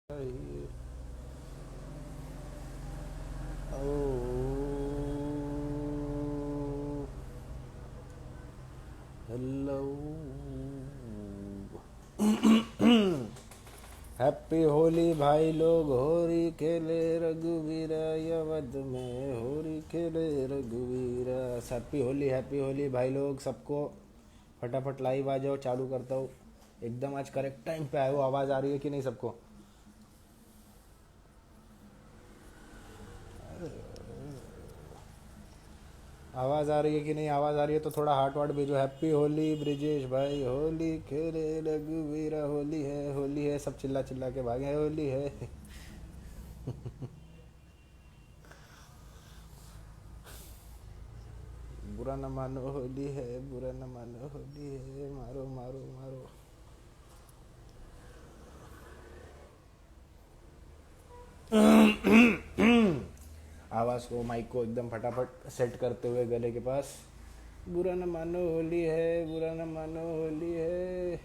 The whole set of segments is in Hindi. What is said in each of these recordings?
हेलो हैप्पी होली भाई लोग, होली खेले रघुवीरा, अवध में होली खेले रघुवीरा। हैप्पी होली भाई लोग सबको। फटाफट लाइव आ जाओ, चालू करता हूँ। एकदम आज करेक्ट टाइम पे आए हो। आवाज़ आ रही है कि नहीं सबको? आवाज़ आ रही है कि नहीं? आवाज़ आ रही है तो थोड़ा हार्ट वार्ट भेजो। हैप्पी होली ब्रिजेश भाई, होली खेले रघुवीरा, होली है। सब चिल्ला चिल्ला के भागे, होली है। बुरा न मानो होली है, बुरा न मानो होली है, मारो मारो मारो। आवाज़ को, माइक को एकदम फटाफट सेट करते हुए गले के पास। बुरा न मानो होली है, बुरा न मानो होली है।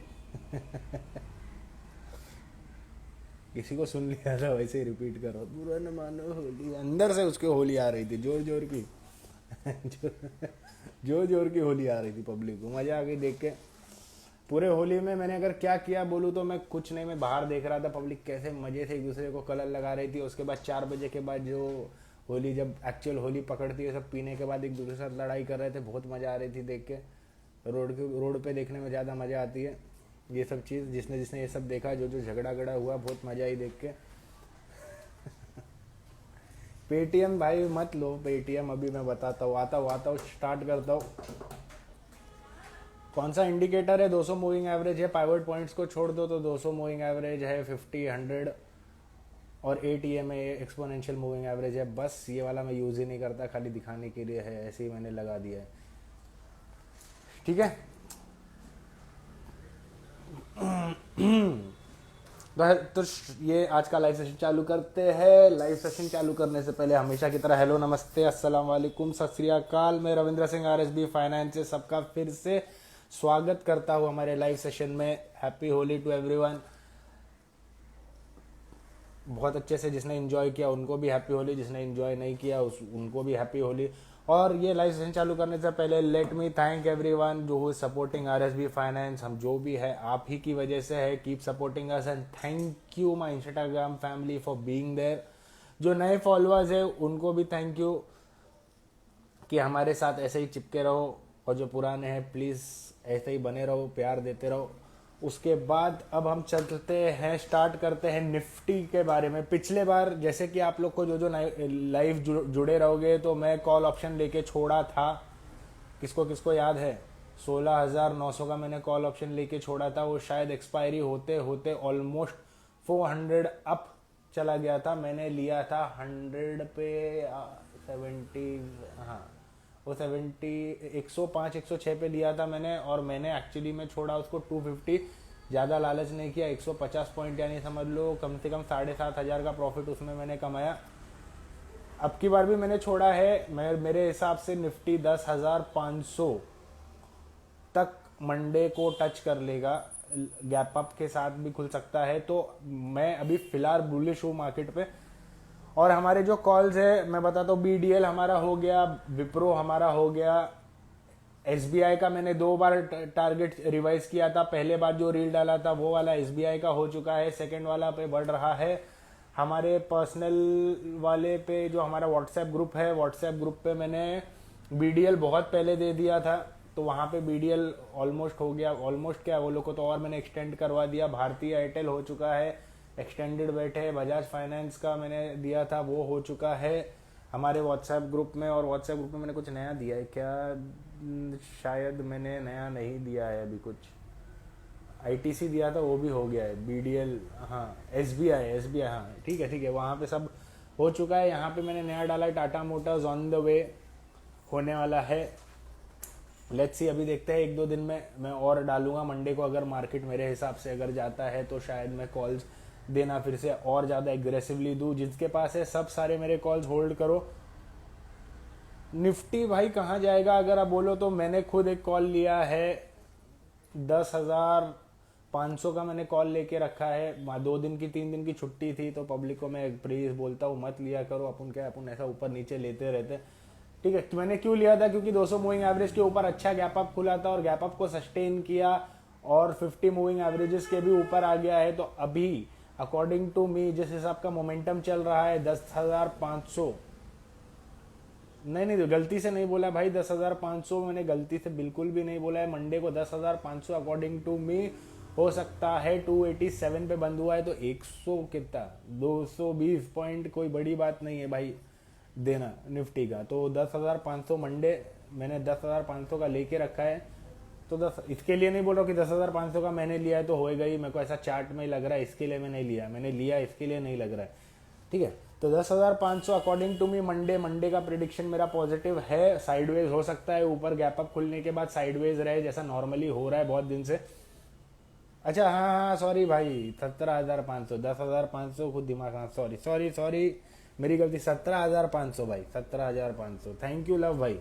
किसी को सुन लिया था वैसे ही रिपीट करो। बुरा न मानो होली। अंदर से उसके होली आ रही थी, जोर जोर की। जोर जोर की होली आ रही थी पब्लिक को। मज़ा आ गई देख के। पूरे होली में मैंने अगर क्या किया बोलूँ तो मैं कुछ नहीं, मैं बाहर देख रहा था पब्लिक कैसे मज़े से एक दूसरे को कलर लगा रही थी। उसके बाद 4 बजे के बाद जो होली, जब एक्चुअल होली पकड़ती है, सब पीने के बाद एक दूसरे के साथ लड़ाई कर रहे थे। बहुत मज़ा आ रही थी देख के। रोड पे देखने में ज़्यादा मज़ा आती है ये सब चीज़। जिसने जिसने ये सब देखा, जो जो झगड़ा गड़ा हुआ, बहुत मज़ा आई देख के। पेटीएम भाई मत लो, पेटीएम अभी मैं बताता हूँ। आता हूँ स्टार्ट करता हूँ। कौन सा इंडिकेटर है? 200 मूविंग एवरेज है। पाइवट पॉइंट्स को छोड़ दो तो 200 मूविंग एवरेज है, 50, 100 और 8 EMA एक्सपोनेंशियल मूविंग एवरेज है। बस ये वाला मैं यूज़ ही नहीं करता, खाली दिखाने के लिए है, ऐसे ही मैंने लगा दिया है। ठीक है। तो ये आज का लाइव सेशन चालू करते हैं। लाइव सेशन चालू करने से पहले हमेशा की तरह हेलो, नमस्ते, अस्सलाम वालेकुम, सत श्री अकाल। मैं रविंद्र सिंह, RSB फाइनेंस से सबका फिर से स्वागत करता हूँ हमारे लाइव सेशन में। Happy Holi to everyone. बहुत अच्छे से जिसने एंजॉय किया उनको भी हैप्पी होली, जिसने एंजॉय नहीं किया उनको भी हैप्पी होली। और ये लाइव सेशन चालू करने से पहले लेट मी थैंक एवरीवन जो सपोर्टिंग RSB फाइनेंस। हम जो भी है आप ही की वजह से है। Keep supporting us and thank you my Instagram family for being there. जो नए फॉलोअर्स है उनको भी थैंक यू कि हमारे साथ ऐसे ही चिपके रहो, और जो पुराने हैं प्लीज़ ऐसे ही बने रहो, प्यार देते रहो। उसके बाद अब हम चलते हैं, स्टार्ट करते हैं निफ्टी के बारे में। पिछले बार जैसे कि आप लोग को जो जो लाइव जुड़े रहोगे तो मैं कॉल ऑप्शन लेके छोड़ा था। किसको किसको याद है? 16,900 का मैंने कॉल ऑप्शन लेके छोड़ा था। वो शायद एक्सपायरी होते होते ऑलमोस्ट 400 अप चला गया था। मैंने लिया था 100 पे 70, हाँ वो 70, 105, 106 पे लिया था मैंने। और मैंने एक्चुअली में छोड़ा उसको 250। ज़्यादा लालच नहीं किया। 150 पॉइंट यानी समझ लो कम से कम 7,500 का प्रॉफिट उसमें मैंने कमाया। अब की बार भी मैंने छोड़ा है। मेरे हिसाब से निफ्टी 10,500 तक मंडे को टच कर लेगा। गैप अप के साथ भी खुल सकता है। तो मैं अभी फिलहाल बुलिश हूँ मार्केट पे। और हमारे जो कॉल्स है मैं बताता हूँ। BDL हमारा हो गया, विप्रो हमारा हो गया, SBI का मैंने 2 बार टारगेट रिवाइज किया था। पहले बार जो रील डाला था वो वाला SBI का हो चुका है, सेकंड वाला पे बढ़ रहा है। हमारे पर्सनल वाले पे जो हमारा व्हाट्सएप ग्रुप है, व्हाट्सएप ग्रुप पे मैंने BDL बहुत पहले दे दिया था, तो वहाँ पे BDL ऑलमोस्ट हो गया। ऑलमोस्ट क्या, वो लोग को तो और मैंने एक्सटेंड करवा दिया। भारतीय एयरटेल हो चुका है, एक्सटेंडेड बैठे। बजाज फाइनेंस का मैंने दिया था, वो हो चुका है हमारे व्हाट्सएप ग्रुप में। और व्हाट्सएप ग्रुप में मैंने कुछ नया दिया है क्या? शायद मैंने नया नहीं दिया है अभी कुछ। ITC दिया था, वो भी हो गया है। BDL, हाँ SBI, हाँ ठीक है वहाँ पे सब हो चुका है। यहाँ पे मैंने नया डाला है, Tata Motors on the way होने वाला है। लेट्स सी, अभी देखते हैं 1-2 दिन में मैं और डालूंगा। मंडे को अगर मार्केट मेरे हिसाब से अगर जाता है तो शायद मैं कॉल्स देना फिर से और ज़्यादा एग्रेसिवली दूँ। जिसके पास है सब सारे मेरे कॉल्स होल्ड करो। निफ्टी भाई कहाँ जाएगा अगर आप बोलो तो मैंने खुद एक कॉल लिया है 10,000 500 का मैंने कॉल लेके रखा है। 2 दिन की 3 दिन की छुट्टी थी तो पब्लिक को मैं प्लीज बोलता हूँ मत लिया करो, अपन क्या अपन ऐसा ऊपर नीचे लेते रहते। ठीक है, तो मैंने क्यों लिया था, क्योंकि 200 मूविंग एवरेज के ऊपर अच्छा गैप अप खुला था और गैप अप को सस्टेन किया और 50 मूविंग एवरेजेस के भी ऊपर आ गया है। तो अभी अकॉर्डिंग टू मी जिस हिसाब का मोमेंटम चल रहा है 10,500, नहीं नहीं गलती से नहीं बोला भाई 10,500, मैंने गलती से बिल्कुल भी नहीं बोला है। मंडे को 10,500 अकॉर्डिंग टू मी हो सकता है 287 पे बंद हुआ है तो 100 कितना 220 पॉइंट कोई बड़ी बात नहीं है भाई देना निफ्टी का। तो 10,500 मंडे मैंने 10,500 का लेके रखा है। तो इसके लिए नहीं बोल रहा कि 10,500 का मैंने लिया है तो होएगा ही, मेरे को ऐसा चार्ट में लग रहा है इसके लिए मैं नहीं लिया, मैंने लिया इसके लिए नहीं लग रहा है। ठीक है, तो 10,500 अकॉर्डिंग टू मी मंडे का प्रिडिक्शन मेरा पॉजिटिव है। साइडवेज हो सकता है, ऊपर गैप अप खुलने के बाद साइडवेज रहे जैसा नॉर्मली हो रहा है बहुत दिन से। अच्छा हाँ हाँ सॉरी भाई 17,500, 10,500 खुद दिमाग, हाँ सॉरी सॉरी सॉरी मेरी गलती, 17,500 भाई 17,500। थैंक यू लव भाई।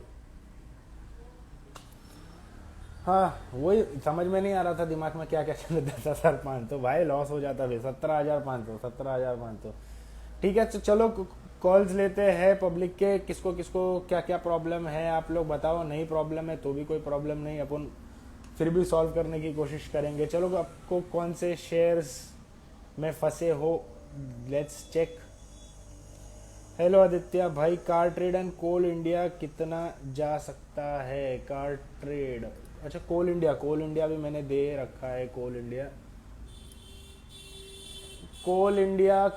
हाँ वही समझ में नहीं आ रहा था दिमाग में क्या क्या चल रहा था। 10,500 भाई लॉस हो जाता फिर 17,500 17,500। ठीक है तो चलो कॉल्स लेते हैं पब्लिक के, किसको किसको क्या क्या प्रॉब्लम है आप लोग बताओ। नहीं प्रॉब्लम है तो भी कोई प्रॉब्लम नहीं, अपन फिर भी सॉल्व करने की कोशिश करेंगे। चलो आपको कौन से शेयर्स में फंसे हो लेट्स चेक। हेलो आदित्य भाई, car trade and Coal India कितना जा सकता है? कार ट्रेड, अच्छा कोल इंडिया भी मैंने दे रखा है। कोल इंडिया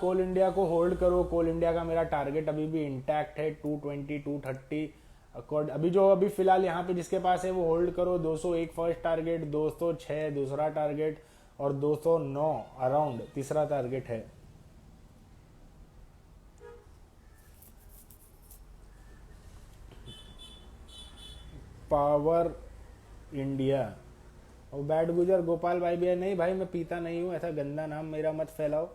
को होल्ड करो। कोल इंडिया का मेरा टारगेट अभी भी इंटैक्ट है 220 230 अकॉर्ड। अभी फिलहाल यहाँ पे जिसके पास है वो होल्ड करो। 201 फर्स्ट टारगेट, 206 दूसरा टारगेट और 209 अराउंड तीसरा टारगेट है। पावर इंडिया और बैड गुजर गोपाल भाई भी है। नहीं भाई मैं पीता नहीं हूँ, ऐसा गंदा नाम मेरा मत फैलाओ।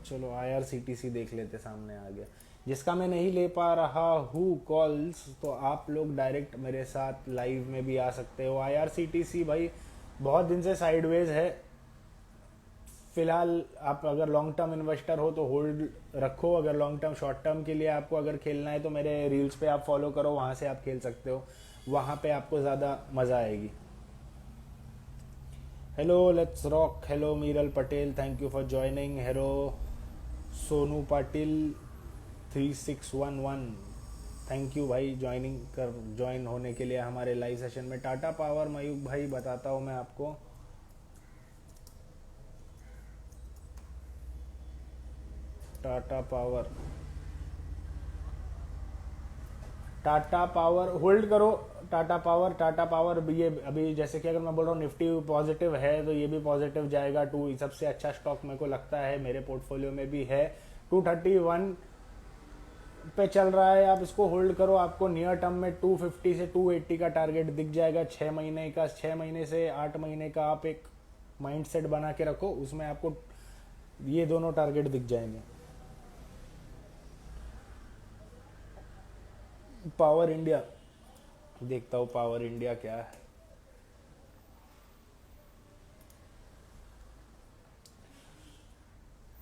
चलो IRCTC देख लेते, सामने आ गया। जिसका मैं नहीं ले पा रहा हूँ कॉल्स तो आप लोग डायरेक्ट मेरे साथ लाइव में भी आ सकते हो। IRCTC भाई बहुत दिन से साइडवेज है। फिलहाल आप अगर लॉन्ग टर्म इन्वेस्टर हो तो होल्ड रखो, अगर लॉन्ग टर्म शॉर्ट टर्म के लिए आपको अगर खेलना है तो मेरे रील्स पे आप फॉलो करो, वहाँ से आप खेल सकते हो, वहाँ पे आपको ज़्यादा मज़ा आएगी। Hello let's rock, hello Miral Patel, thank you for joining. Hello Sonu Patil 3611, thank you भाई ज्वाइन होने के लिए हमारे लाइव सेशन में। टाटा पावर मयूक भाई बताता हूँ मैं आपको, टाटा पावर होल्ड करो। टाटा पावर ये अभी जैसे कि अगर मैं बोल रहा हूँ निफ्टी पॉजिटिव है तो ये भी पॉजिटिव जाएगा। सबसे अच्छा स्टॉक मेरे को लगता है, मेरे पोर्टफोलियो में भी है। 231 पे चल रहा है, आप इसको होल्ड करो। आपको नियर टर्म में 250 से 280 का टारगेट दिख जाएगा 6 महीने का। 6 महीने से 8 महीने का आप एक माइंड सेट बना के रखो, उसमें आपको ये दोनों टारगेट दिख जाएंगे। पावर इंडिया देखता हूँ, पावर इंडिया क्या है।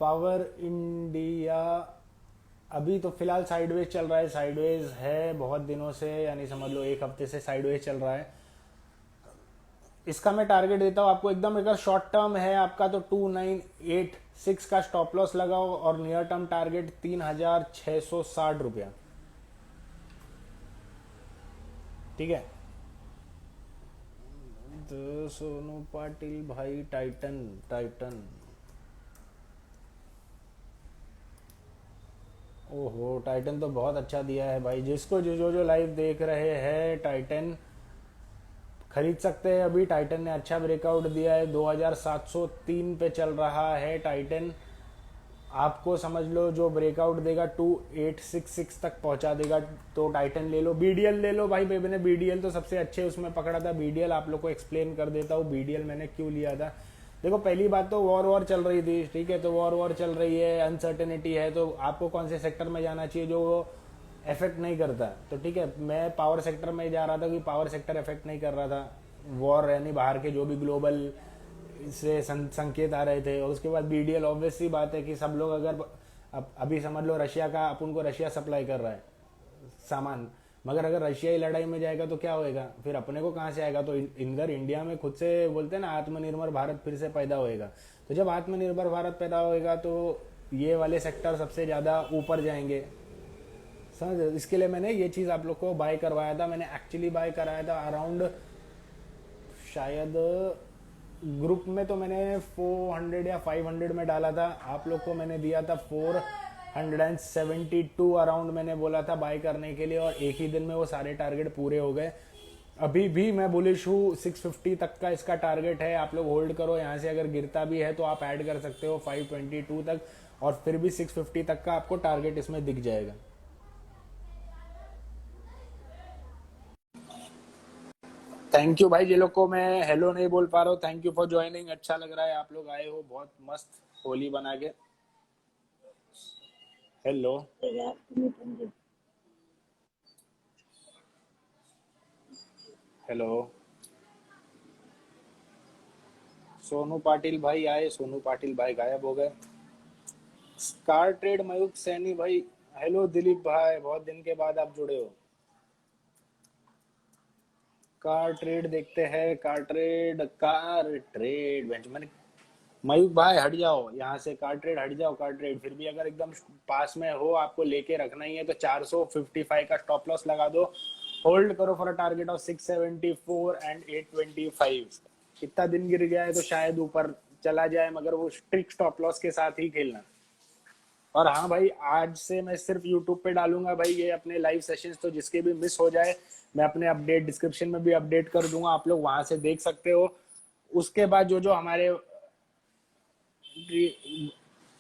पावर इंडिया अभी तो फिलहाल साइडवेज चल रहा है, साइडवेज है बहुत दिनों से, यानी समझ लो 1 हफ्ते से साइडवेज चल रहा है। इसका मैं टारगेट देता हूँ आपको एकदम, अगर शॉर्ट टर्म है आपका तो 2986 का स्टॉप लॉस लगाओ और नियर टर्म टारगेट 3,660 रुपया। ठीक है, तो सोनू पाटिल भाई टाइटन ओहो टाइटन तो बहुत अच्छा दिया है भाई। जिसको जो लाइव देख रहे हैं टाइटन खरीद सकते हैं। अभी टाइटन ने अच्छा ब्रेकआउट दिया है, 2703 पे चल रहा है टाइटन। आपको समझ लो जो ब्रेकआउट देगा 2866 तक पहुंचा देगा तो टाइटन ले लो। BDL ले लो भाई, मैंने BDL तो सबसे अच्छे उसमें पकड़ा था। BDL आप लोग को एक्सप्लेन कर देता हूँ BDL मैंने क्यों लिया था। देखो पहली बात तो वॉर चल रही थी, ठीक है, तो वॉर चल रही है, अनसर्टेनिटी है, तो आपको कौन से सेक्टर में जाना चाहिए जो इफेक्ट नहीं करता। तो ठीक है, मैं पावर सेक्टर में जा रहा था कि पावर सेक्टर इफेक्ट नहीं कर रहा था, वॉर यानी बाहर के जो भी ग्लोबल से संकेत आ रहे थे। और उसके बाद बीडीएल, ऑब्वियस सी बात है कि सब लोग अगर अभी समझ लो रशिया का, अपन को रशिया सप्लाई कर रहा है सामान, मगर अगर रशिया ही लड़ाई में जाएगा तो क्या होएगा, फिर अपने को कहाँ से आएगा। तो इधर इंडिया में खुद से बोलते हैं ना, आत्मनिर्भर भारत फिर से पैदा होएगा। तो जब आत्मनिर्भर भारत पैदा होएगा तो ये वाले सेक्टर सबसे ज़्यादा ऊपर जाएंगे, समझ। इसके लिए मैंने ये चीज़ आप लोग को बाय करवाया था। मैंने एक्चुअली बाय कराया था अराउंड, शायद ग्रुप में तो मैंने 400 या 500 में डाला था, आप लोग को मैंने दिया था 472 अराउंड मैंने बोला था बाय करने के लिए, और एक ही दिन में वो सारे टारगेट पूरे हो गए। अभी भी मैं बुलिश हूँ, 650 तक का इसका टारगेट है। आप लोग होल्ड करो, यहाँ से अगर गिरता भी है तो आप ऐड कर सकते हो 522 तक, और फिर भी 650 तक का आपको टारगेट इसमें दिख जाएगा। थैंक यू भाई, ये लोग को मैं हेलो नहीं बोल पा रहा हूँ, थैंक यू फॉर ज्वाइनिंग। अच्छा लग रहा है आप लोग आए हो, बहुत मस्त होली बना के। Hello, hello. सोनू पाटिल भाई आए, सोनू पाटिल भाई गायब हो गए। कार ट्रेड मयूख सैनी भाई, हेलो दिलीप भाई, बहुत दिन के बाद आप जुड़े हो। कार ट्रेड देखते हैं, कार ट्रेड मैंने, मयूख भाई हट जाओ यहाँ से, कार ट्रेड हट जाओ, कार ट्रेड फिर भी अगर एकदम पास में हो, आपको लेके रखना ही है तो 455 का स्टॉप लॉस लगा दो, होल्ड करो for a target of 674 and 825। इतना दिन गिर गया है तो शायद ऊपर चला जाए, मगर वो स्ट्रिक्ट स्टॉप लॉस के साथ ही खेलना। और हाँ भाई, आज से मैं सिर्फ यूट्यूब पे डालूंगा भाई ये अपने लाइव सेशंस, तो जिसके भी मिस हो जाए मैं अपने अपडेट डिस्क्रिप्शन में भी अपडेट कर दूंगा, आप लोग वहां से देख सकते हो। उसके बाद जो जो हमारे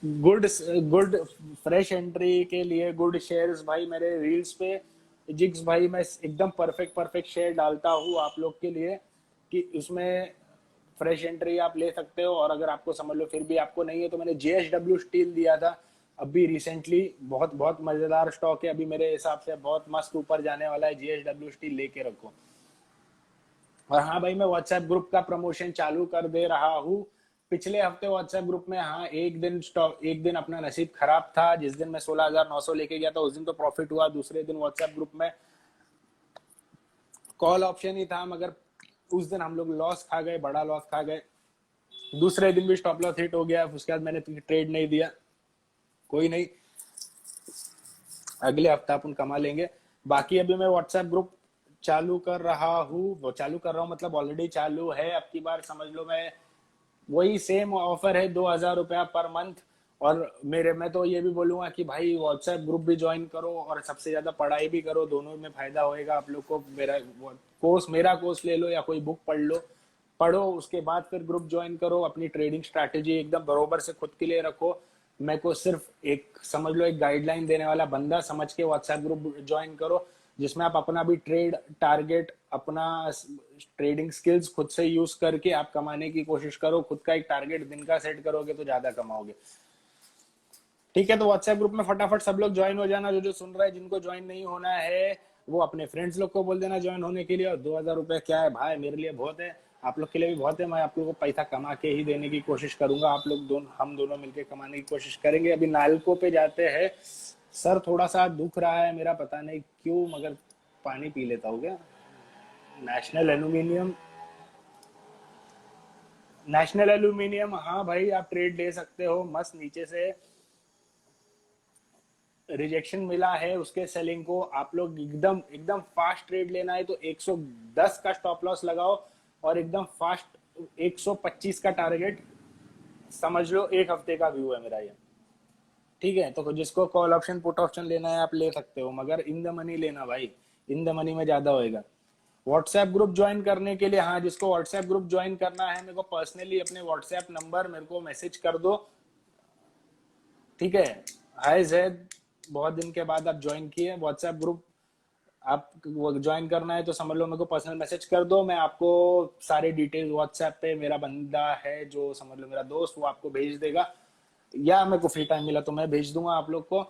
गुड गुड फ्रेश एंट्री के लिए गुड शेयर्स भाई मेरे रील्स पे, जिग्स भाई मैं एकदम परफेक्ट परफेक्ट शेयर डालता हूँ आप लोग के लिए, कि उसमें फ्रेश एंट्री आप ले सकते हो। और अगर आपको समझ लो फिर भी आपको नहीं है, तो मैंने जेएसडब्ल्यू स्टील दिया था अभी रिसेंटली, बहुत बहुत मजेदार स्टॉक है, अभी मेरे हिसाब से बहुत मस्त ऊपर जाने वाला है। जेएसडब्ल्यू स्टील लेके रखो। और हाँ भाई, मैं व्हाट्सएप ग्रुप का प्रमोशन चालू कर दे रहा हूँ। पिछले हफ्ते व्हाट्सएप ग्रुप में, हाँ एक दिन स्टॉक, एक दिन अपना नसीब खराब था, जिस दिन मैं 16,900 लेके गया था उस दिन तो प्रॉफिट हुआ। दूसरे दिन व्हाट्सएप ग्रुप में कॉल ऑप्शन ही था, मगर उस दिन हम लोग लॉस खा गए, बड़ा लॉस खा गए। दूसरे दिन भी स्टॉप लॉस हिट हो गया, उसके बाद मैंने ट्रेड नहीं दिया। कोई नहीं, अगले हफ्ता अपन कमा लेंगे। बाकी अभी मैं व्हाट्सएप ग्रुप चालू कर रहा हूँ, वो चालू कर रहा हूँ मतलब ऑलरेडी चालू है। अब की बार समझ लो मैं, वही सेम ऑफर है, 2,000 रुपया पर मंथ। और मेरे, मैं तो ये भी बोलूंगा कि भाई व्हाट्सएप ग्रुप भी ज्वाइन करो और सबसे ज्यादा पढ़ाई भी करो, दोनों में फायदा होएगा आप लोग को। मेरा कोर्स ले लो या कोई बुक पढ़ लो, पढ़ो, उसके बाद फिर ग्रुप ज्वाइन करो, अपनी ट्रेडिंग स्ट्रैटेजी एकदम बरोबर से खुद के लिए रखो। मैं को सिर्फ एक समझ लो एक गाइडलाइन देने वाला बंदा समझ के व्हाट्सएप ग्रुप ज्वाइन करो, जिसमें आप अपना भी ट्रेड टारगेट, अपना ट्रेडिंग स्किल्स खुद से यूज करके आप कमाने की कोशिश करो। खुद का एक टारगेट दिन का सेट करोगे तो ज्यादा कमाओगे। ठीक है, तो व्हाट्सएप ग्रुप में फटाफट सब लोग ज्वाइन हो जाना, जो जो सुन रहा है। जिनको ज्वाइन नहीं होना है वो अपने फ्रेंड्स लोग को बोल देना ज्वाइन होने के लिए। और 2,000 रुपये क्या है भाई, मेरे लिए बहुत है, आप लोग के लिए भी बहुत है। मैं आप लोगों को पैसा कमा के ही देने की कोशिश करूंगा, आप लोग दोनों, हम दोनों मिलकर कमाने की कोशिश करेंगे। अभी नालको पे जाते हैं। सर थोड़ा सा दुख रहा है मेरा, पता नहीं क्यों, मगर पानी पी लेता हूँ क्या। नेशनल एल्यूमिनियम, नेशनल एल्यूमिनियम, हाँ भाई आप ट्रेड ले सकते हो मस्त। नीचे से रिजेक्शन मिला है उसके सेलिंग को, आप लोग एकदम एकदम फास्ट ट्रेड लेना है तो 110 का स्टॉप लॉस लगाओ, और एकदम फास्ट 125 का टारगेट समझ लो। एक हफ्ते का व्यू है मेरा ये। ठीक है, तो जिसको कॉल ऑप्शन पुट ऑप्शन लेना है आप ले सकते हो, मगर इन द मनी लेना भाई, इन द मनी में ज्यादा होएगा। व्हाट्सएप ग्रुप ज्वाइन करने के लिए, हाँ जिसको व्हाट्सएप ग्रुप ज्वाइन करना है, मेरे को पर्सनली अपने व्हाट्सएप नंबर मेरे को मैसेज कर दो। ठीक है, हाय जैद, बहुत दिन के बाद आप ज्वाइन किए व्हाट्सएप ग्रुप। आप ज्वाइन करना है तो समझ लो मेरे को पर्सनल मैसेज कर दो, मैं आपको सारे डिटेल्स व्हाट्सएप पे, मेरा बंदा है जो समझ लो मेरा दोस्त, वो आपको भेज देगा, या मेरे को फ्री टाइम मिला तो मैं भेज दूंगा आप लोग को।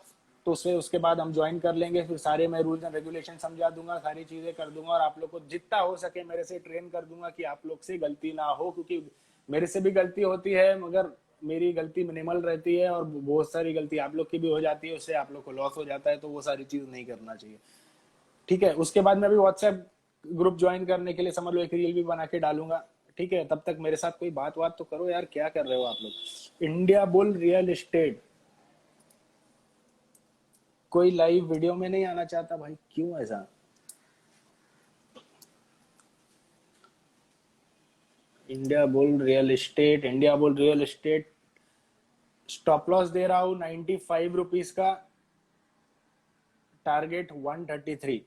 तो उसके बाद हम ज्वाइन कर लेंगे, फिर सारे मैं रूल्स एंड रेगुलेशन समझा दूंगा, सारी चीजें कर दूंगा, और आप लोग को जितना हो सके मेरे से ट्रेन कर दूंगा कि आप लोग से गलती ना हो, क्योंकि मेरे से भी गलती होती है मगर मेरी गलती मिनिमल रहती है, और बहुत सारी गलती आप लोग की भी हो जाती है, उससे आप लोग को लॉस हो जाता है, तो वो सारी चीज नहीं करना चाहिए। ठीक है, उसके बाद मैं भी व्हाट्सएप ग्रुप ज्वाइन करने के लिए समझ लो एक रील भी बना के डालूंगा। ठीक है, तब तक मेरे साथ कोई बात तो करो यार, क्या कर रहे हो आप लोग। इंडिया बुल रियल एस्टेट, कोई लाइव वीडियो में नहीं आना चाहता भाई, क्यों ऐसा। India bull real estate, India bull real estate, stop loss दे रहा हूं 95 रुपीज का, टारगेट 133।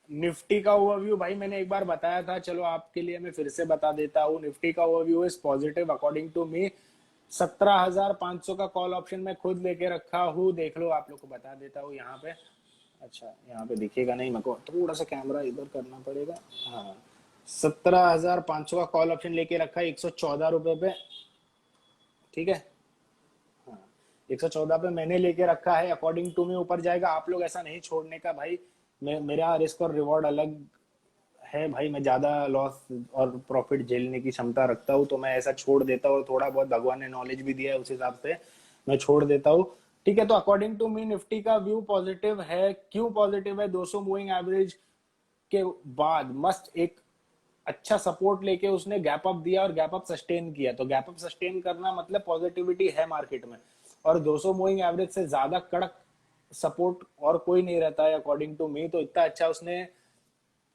निफ्टी का ओवरव्यू भाई मैंने एक बार बताया था, चलो आपके लिए मैं फिर से बता देता हूँ। निफ्टी का overview is positive according to me. 17,500 का कॉल ऑप्शन मैं खुद लेके रखा हूँ, देख लो, आप लोग को बता देता हूँ यहाँ पे। अच्छा, यहाँ पे दिखेगा नहीं, मेरे को थोड़ा सा कैमरा इधर करना पड़ेगा। हाँ, 17,500 का कॉल ऑप्शन लेके रखा है 114 रुपए पे। ठीक है, हाँ, 114 पे मैंने लेके रखा है, अकॉर्डिंग टू मी ऊपर जाएगा। आप लोग ऐसा नहीं छोड़ने का भाई, मेरा रिस्क और रिवॉर्ड अलग है भाई, मैं ज्यादा लॉस और प्रॉफिट झेलने की क्षमता रखता हूँ, तो मैं ऐसा छोड़ देता हूँ। थोड़ा बहुत भगवान ने नॉलेज भी दिया है, उस हिसाब से मैं छोड़ देता हूँ। ठीक है, तो अकॉर्डिंग टू मी निफ्टी का व्यू पॉजिटिव है। क्यों पॉजिटिव है? 200 मूविंग एवरेज के बाद मस्त एक अच्छा सपोर्ट लेके उसने गैप अप दिया और गैप अप सस्टेन किया, तो गैप अप सस्टेन करना मतलब पॉजिटिविटी है मार्केट में। और 200 मूविंग एवरेज से ज्यादा कड़क सपोर्ट और कोई नहीं रहता है अकॉर्डिंग टू मी, तो इतना अच्छा उसने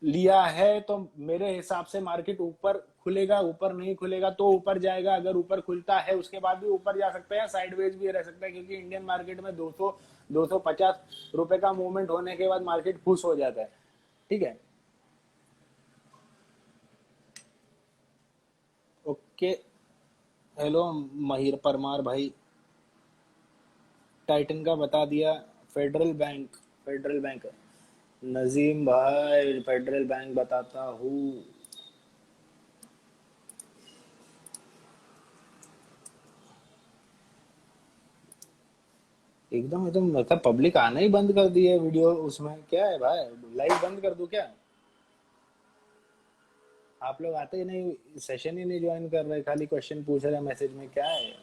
लिया है, तो मेरे हिसाब से मार्केट ऊपर खुलेगा। ऊपर नहीं खुलेगा तो ऊपर जाएगा, अगर ऊपर खुलता है उसके बाद भी ऊपर जा सकते हैं, साइडवेज भी रह सकता है, क्योंकि इंडियन मार्केट में 200 250 रुपए का मूवमेंट होने के बाद मार्केट खुश हो जाता है। ठीक है, ओके। हेलो महिर परमार भाई, टाइटन का बता दिया। Federal Bank, Federal Bank, Nazim भाई फेडरल बैंक बताता हूँ। एकदम एकदम मतलब पब्लिक आना ही बंद कर दी है वीडियो, उसमें क्या है भाई, लाइव बंद कर दूं क्या? आप लोग आते ही नहीं, सेशन ही नहीं ज्वाइन कर रहे, खाली क्वेश्चन पूछ रहे हैं मैसेज में, क्या है।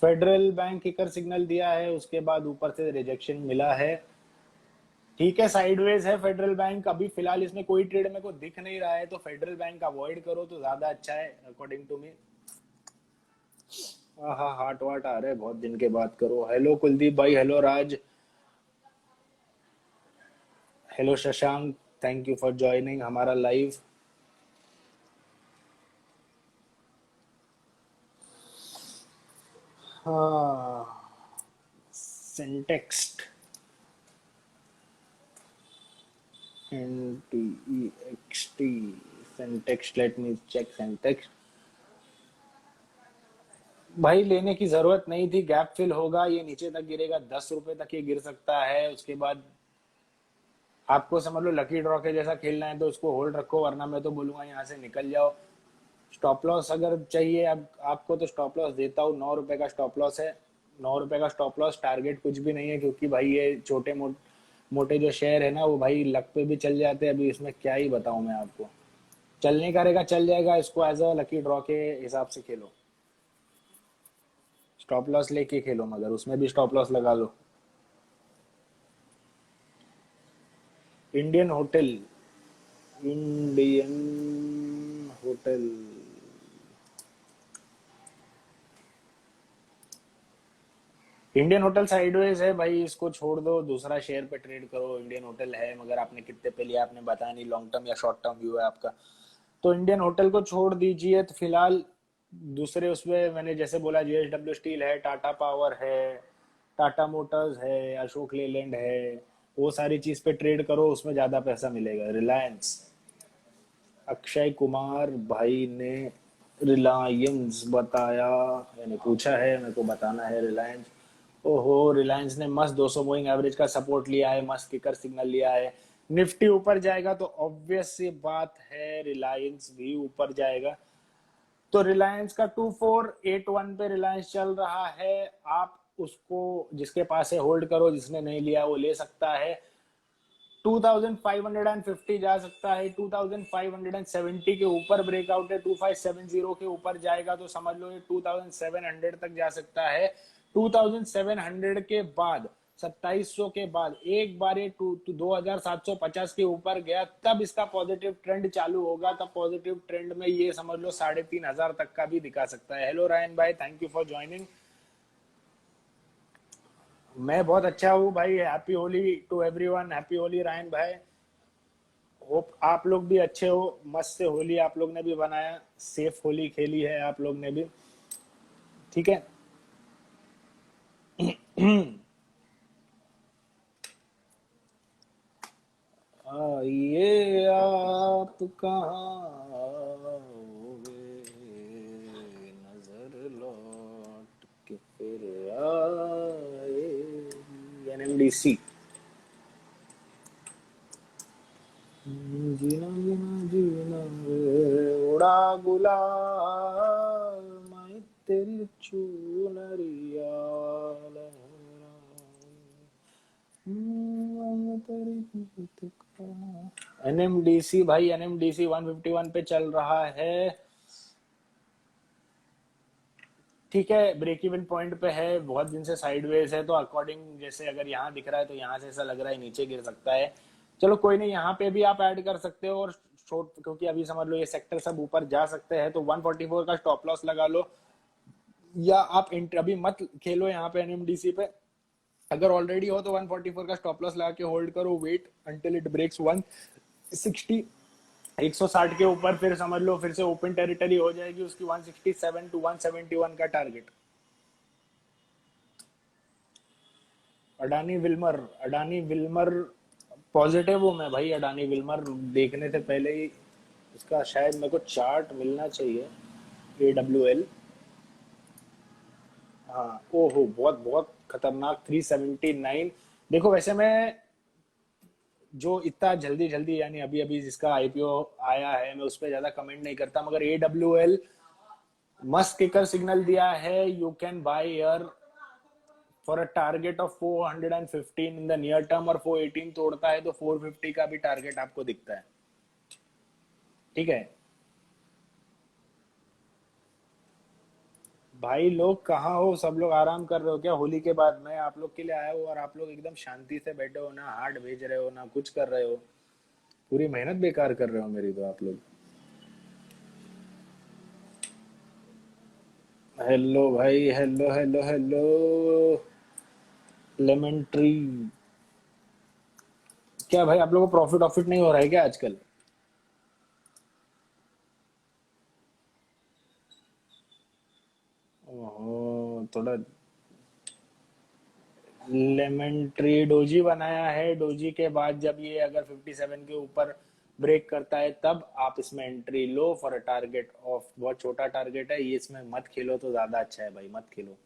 फेडरल बैंक किकर सिग्नल दिया है, उसके बाद ऊपर से रिजेक्शन मिला है। ठीक है, साइडवेज है फेडरल बैंक, अभी फिलहाल इसमें कोई ट्रेड मेरे को दिख नहीं रहा है, तो फेडरल बैंक अवॉइड करो तो ज्यादा अच्छा है अकॉर्डिंग टू मी। हाँ हाँ, हार्ट वाट आ रहे हैं, बहुत दिन के बाद करो। हेलो कुलदीप भाई, hello Raj, hello Shashank, thank you for joining हमारा लाइव। हाँ, सिंटेक्स्ट, NTEXT, सिंटेक्स्ट, लेट मी चेक सिंटेक्स्ट। भाई लेने की जरूरत नहीं थी, गैप फिल होगा, ये नीचे तक गिरेगा, 10 रुपए तक ये गिर सकता है। उसके बाद आपको समझ लो लकी ड्रॉ के जैसा खेलना है तो उसको होल्ड रखो, वरना मैं तो बोलूंगा यहाँ से निकल जाओ। स्टॉप लॉस अगर चाहिए अब आपको तो स्टॉप लॉस देता हूँ, 9 रुपए का स्टॉप लॉस है। 9 रुपए का स्टॉप लॉस, टारगेट कुछ भी नहीं है, क्योंकि भाई ये मोटे जो शेयर है ना, वो भाई लक पे भी चल जाते हैं, अभी इसमें क्या ही बताऊं मैं आपको। चलने का रहेगा चल जाएगा, इसको एज अ लकी ड्रॉ के हिसाब से खेलो, स्टॉप लॉस लेके खेलो, मगर उसमें भी स्टॉप लॉस लगा लो। Indian hotel, Indian hotel, Indian hotel sideways है भाई, इसको छोड़ दो, दूसरा शेयर पे ट्रेड करो। इंडियन होटल है मगर आपने कितने पे लिया आपने बताया नहीं, लॉन्ग टर्म या शॉर्ट टर्म व्यू है आपका, तो इंडियन होटल को छोड़ दीजिए। तो फिलहाल दूसरे उसमें मैंने जैसे बोला, JSW स्टील है, टाटा पावर है, टाटा मोटर्स है, अशोक लेलैंड है, वो सारी चीज पे ट्रेड करो, उसमें ज्यादा पैसा मिलेगा। रिलायंस, अक्षय कुमार भाई ने रिलायंस बताया, यानी पूछा है, मेरे को बताना है रिलायंस। ओहो, रिलायंस ने मस्त 200 मूविंग एवरेज का सपोर्ट लिया है, मस्त किकर सिग्नल लिया है। निफ्टी ऊपर जाएगा तो ऑब्वियस सी बात है रिलायंस भी ऊपर जाएगा। तो रिलायंस का 2481 पे रिलायंस चल रहा है, आप उसको जिसके पास है होल्ड करो, जिसने नहीं लिया वो ले सकता है। 2550 जा सकता है, 2570 के ऊपर ब्रेकआउट है, 2570 के ऊपर जाएगा तो समझ लो ये 2700 तक जा सकता है। 2700 के बाद 2700 के बाद एक बार ये 2750 के ऊपर गया, तब इसका पॉजिटिव ट्रेंड चालू होगा। तब पॉजिटिव ट्रेंड में ये समझ लो 3500 तक का भी दिखा सकता है। हेलो रायन भाई, थैंक यू फॉर ज्वाइनिंग। मैं बहुत अच्छा हूँ भाई। Happy Holi to everyone. Happy Holi Ryan भाई। होप आप लोग भी अच्छे हो। मस्त से होली आप लोग ने भी बनाया, सेफ होली खेली है आप लोग ने भी। ठीक है। आइए आप कहाँ आओगे, नजर लौट के फिर आए। एनएमडीसी। जीना जीना जीना रे, उड़ा गुलाल मैं तेरी चुनरिया एनएमडीसी भाई, एनएमडीसी 151 पे चल रहा है। ठीक है, ब्रेक इवन पॉइंट पे है, बहुत दिन से साइडवेज है, तो अकॉर्डिंग जैसे अगर यहाँ दिख रहा है तो यहाँ से ऐसा लग रहा है नीचे गिर सकता है। चलो कोई नहीं, यहाँ पे भी आप ऐड कर सकते हो। और शॉर्ट, क्योंकि अभी समझ लो ये सेक्टर सब ऊपर जा सकते हैं, तो 144 का स्टॉप लॉस लगा लो, या आप अभी मत खेलो यहाँ पे एनएमडीसी पे। अगर ऑलरेडी हो तो 144 का स्टॉप लॉस लगा के होल्ड करो, वेट अंटिल इट ब्रेक्स 160, 160 के ऊपर, फिर समझ लो फिर से ओपन टेरिटरी हो जाएगी उसकी 167 टू 171 का टारगेट। अडानी विल्मर पॉजिटिव हूँ मैं भाई। अडानी विल्मर देखने से पहले ही इसका शायद मेरे को चार्ट मिलना चाहिए। AWL। हाँ, ओहो, बहुत बहुत खतरनाक 379। देखो वैसे मैं जो इतना जल्दी जल्दी यानी अभी अभी जिसका आईपीओ आया है, मैं उस पर ज्यादा कमेंट नहीं करता, मगर AWL मस्त किकर सिग्नल दिया है। You can by year for a target of 415 in the near term, और 418 तोड़ता है तो 450 का भी टारगेट आपको दिखता है। ठीक है भाई, लोग कहाँ हो? सब लोग आराम कर रहे हो क्या होली के बाद? मैं आप लोग के लिए आया हूँ और आप लोग एकदम शांति से बैठे हो, ना हार्ट भेज रहे हो ना कुछ कर रहे हो। पूरी मेहनत बेकार कर रहे हो मेरी तो आप लोग। हेलो भाई, hello hello hello. Lemon tree. क्या भाई आप लोगों को प्रॉफिट ऑफिट नहीं हो रहा है क्या आजकल? ओहो, थोड़ा। लेमन ट्री डोजी बनाया है। डोजी के बाद जब ये अगर 57 के ऊपर ब्रेक करता है, तब आप इसमें entry low for a target of, बहुत छोटा टारगेट है ये, इसमें मत खेलो तो ज्यादा अच्छा है भाई, मत खेलो।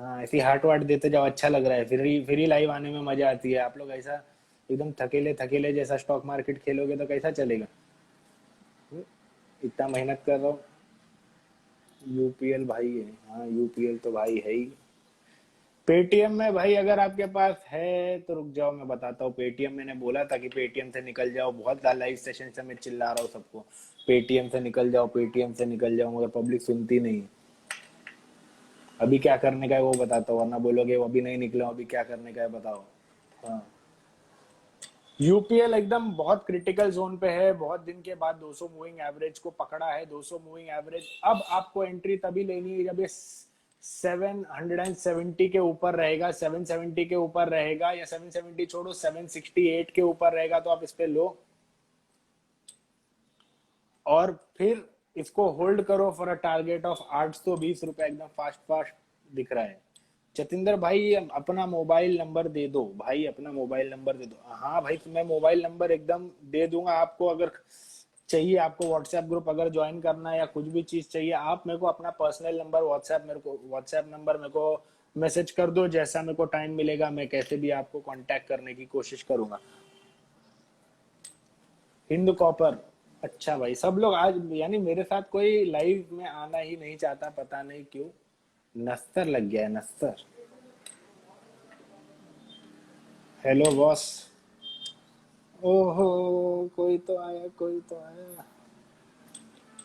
हाँ, ऐसी हार्ट वार्ट देते जाओ, अच्छा लग रहा है। फिर ही लाइव आने में मजा आती है। आप लोग ऐसा एकदम थकेले थकेले जैसा स्टॉक मार्केट खेलोगे तो कैसा चलेगा? इतना मेहनत कर रहा हूँ। यूपीएल भाई है, हाँ यूपीएल तो भाई है ही। पेटीएम में भाई अगर आपके पास है तो रुक जाओ, मैं बताता हूँ। पेटीएम मैंने बोला था कि पेटीएम से निकल जाओ, बहुत लाइव सेशन से मैं चिल्ला रहा हूँ सबको, पेटीएम से निकल जाओ, पेटीएम से निकल जाओ, मगर पब्लिक सुनती नहीं। अभी क्या करने का है वो बताता हूँ, वरना बोलोगे वो अभी नहीं निकले, अभी क्या करने का है बताओ। हाँ, यूपीएल एकदम बहुत क्रिटिकल जोन पे है, बहुत दिन के बाद 200 मूविंग एवरेज को पकड़ा है। 200 मूविंग एवरेज, अब आपको एंट्री तभी लेनी है जब ये 770 के ऊपर रहेगा, 770 के ऊपर रहेगा, या 770 छोड़ो 768 के ऊपर रहेगा तो आप इस पे लो, और फिर इसको होल्ड करो फॉर अ टारगेट ऑफ 820 रुपए। एकदम फास्ट फास्ट दिख रहा है। जतिंदर भाई अपना मोबाइल नंबर दे दो भाई, अपना मोबाइल नंबर दे दो। हाँ भाई, तो मैं मोबाइल नंबर एकदम दे दूंगा आपको। अगर चाहिए आपको व्हाट्सएप ग्रुप अगर ज्वाइन करना है या कुछ भी चीज चाहिए, आप मेरे को अपना पर्सनल नंबर व्हाट्सएप नंबर मेरे को मैसेज कर दो। जैसा मेरे को टाइम मिलेगा मैं कैसे भी आपको कांटेक्ट करने की कोशिश करूंगा। हिंद कॉपर। अच्छा भाई, सब लोग आज यानी मेरे साथ कोई लाइव में आना ही नहीं चाहता, पता नहीं क्यों। नस्तर लग गया है, नस्तर। Hello boss. ओहो, कोई तो आया, कोई तो आया।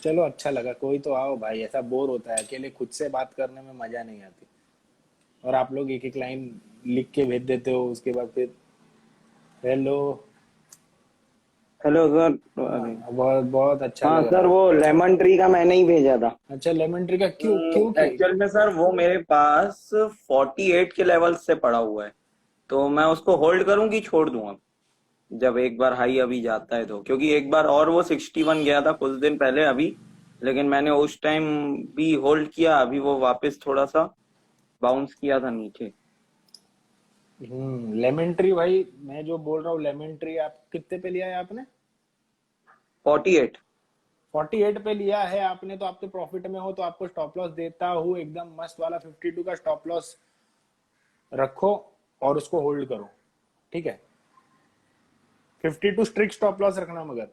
चलो अच्छा लगा, कोई तो आओ भाई, ऐसा बोर होता है अकेले, खुद से बात करने में मजा नहीं आती। और आप लोग एक एक लाइन लिख के भेज देते हो, उसके बाद फिर हेलो। Hello sir. अरे हाँ, बहुत बहुत अच्छा हाँ लग रहा सर, है। वो लेमन ट्री का मैंने ही भेजा था। अच्छा, लेमन ट्री का क्यों क्यों के? एक्चुअल में सर वो मेरे पास 48 के लेवल से पड़ा हुआ है, तो मैं उसको होल्ड करूं कि छोड़ दूं अब, जब एक बार हाई अभी जाता है तो, क्योंकि एक बार और वो 61 गया था कुछ दिन पहले अभी, लेकिन मैंने उस टाइम भी होल्ड किया, अभी वो वापस थोड़ा सा बाउंस किया था नीचे। लेमन ट्री भाई, मैं जो बोल रहा हूँ लेमन ट्री, आप कितने पे लिया है आपने? 48। 48 पे लिया है आपने, तो आपके प्रॉफिट में हो तो आपको स्टॉप लॉस देता हूँ एकदम मस्त वाला 52 का स्टॉप लॉस रखो और उसको होल्ड करो। ठीक है, 52 स्ट्रिक्ट स्टॉप लॉस रखना मगर।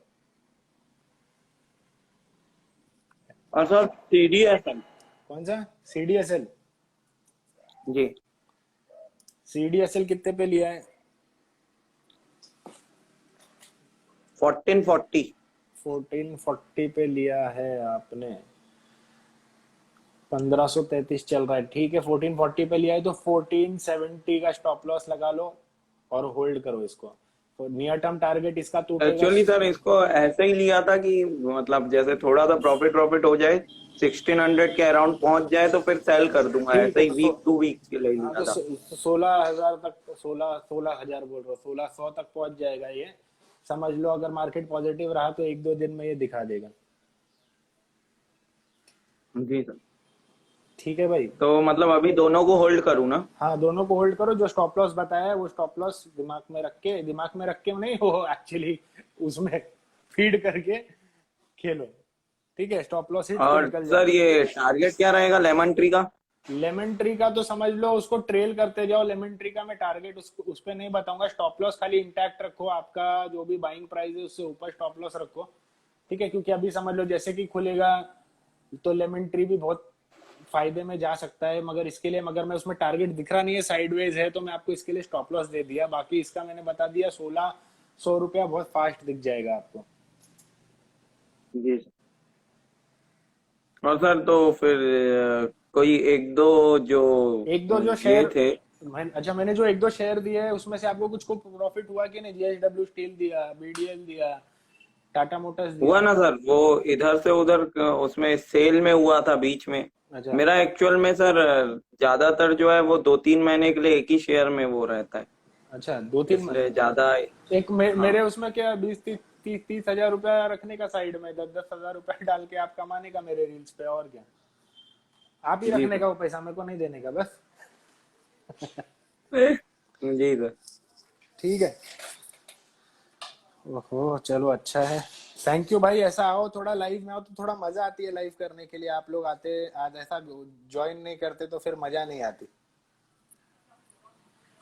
और सर CDSL। कौन सा? सीडीएसएल? जी। सीडीएसएल कितने पे लिया है? 1440। 1440 पे लिया है आपने। 1533 चल रहा है, ठीक है। 1440 पे लिया है तो 1470 का स्टॉप लॉस लगा लो और होल्ड करो इसको। तो नियर टर्म टारगेट इसका टूटेगा। एक्चुअली सर इसको ऐसे ही लिया था कि मतलब जैसे थोड़ा सा प्रॉफिट प्रॉफिट हो जाए, 1600 के अराउंड पहुंच जाए तो फिर सेल कर दूंगा, ठीक ऐसे है ही तो वीक 2 वीक्स के लिए हाँ लिया तो था। 16,000 तक, 16,000 बोल रहा हूँ, 1600 तक पहुंच जाएगा ये। समझ लो अगर मार्केट पॉजिटिव रहा तो एक दो दिन में ये दिखा देगा। जी सर। ठीक है भाई। तो मतलब अभी दोनों को होल्ड करूँ ना? हाँ, दोनों को होल्ड करो। जो स्टॉप लॉस बताया है वो स्टॉप लॉस दिमाग में रख के नहीं, वो एक्चुअली उसमें फीड करके खेलो। ठीक है, स्टॉप लॉस हिट तो और निकल सर जाना। ये टारगेट क्या रहेगा लेमन ट्री का? लेमन ट्री का तो समझ लो उसको ट्रेल करते जाओ। लेमन ट्री का मैं टारगेट उस पे नहीं बताऊंगा। स्टॉप लॉस खाली इंटैक्ट रखो, आपका जो भी बाइंग प्राइस है उससे ऊपर स्टॉप लॉस रखो। ठीक है, क्योंकि अभी समझ लो जैसे कि खुलेगा तो लेमन ट्री भी बहुत फायदे में जा सकता है, मगर इसके लिए, मगर मैं उसमें टारगेट दिख रहा नहीं है, साइडवेज है, तो मैं आपको इसके लिए स्टॉप लॉस दे दिया। बाकी इसका मैंने बता दिया, 1600 रुपया बहुत फास्ट दिख जाएगा आपको। जी सर। और सर तो फिर कोई एक दो जो एक दो जो ये शेयर, थे। अच्छा मैंने जो एक दो शेयर दिए है उसमें से आपको कुछ को प्रॉफिट हुआ कि नहीं? जेएसडब्ल्यू स्टील दिया, बीडीएल दिया, टाटा मोटर्स हुआ दिया। ना सर, वो इधर से उधर उसमें सेल में हुआ था बीच में। अच्छा। मेरा एक्चुअल में सर ज्यादातर जो है वो 2-3 महीने के लिए एक ही शेयर में वो रहता है, अच्छा, दो तीन। इसलिए ज्यादा। एक हाँ। मेरे उसमें क्या 20 30 30 हजार रुपया रखने का साइड में, 10 10 हजार रुपया डाल के आप कमाने का मेरे रील्स पे, और क्या। आप ही जी रखने सर। का वो पैसा, मेरे को नहीं देने का बस। जी सर। ठीक है। ओहो, चलो अच्छा है। थैंक यू भाई। ऐसा आओ थोड़ा लाइव में, आओ तो थोड़ा मजा आती है लाइव करने के लिए। आप लोग आते आज ऐसा ज्वाइन नहीं करते तो फिर मजा नहीं आती।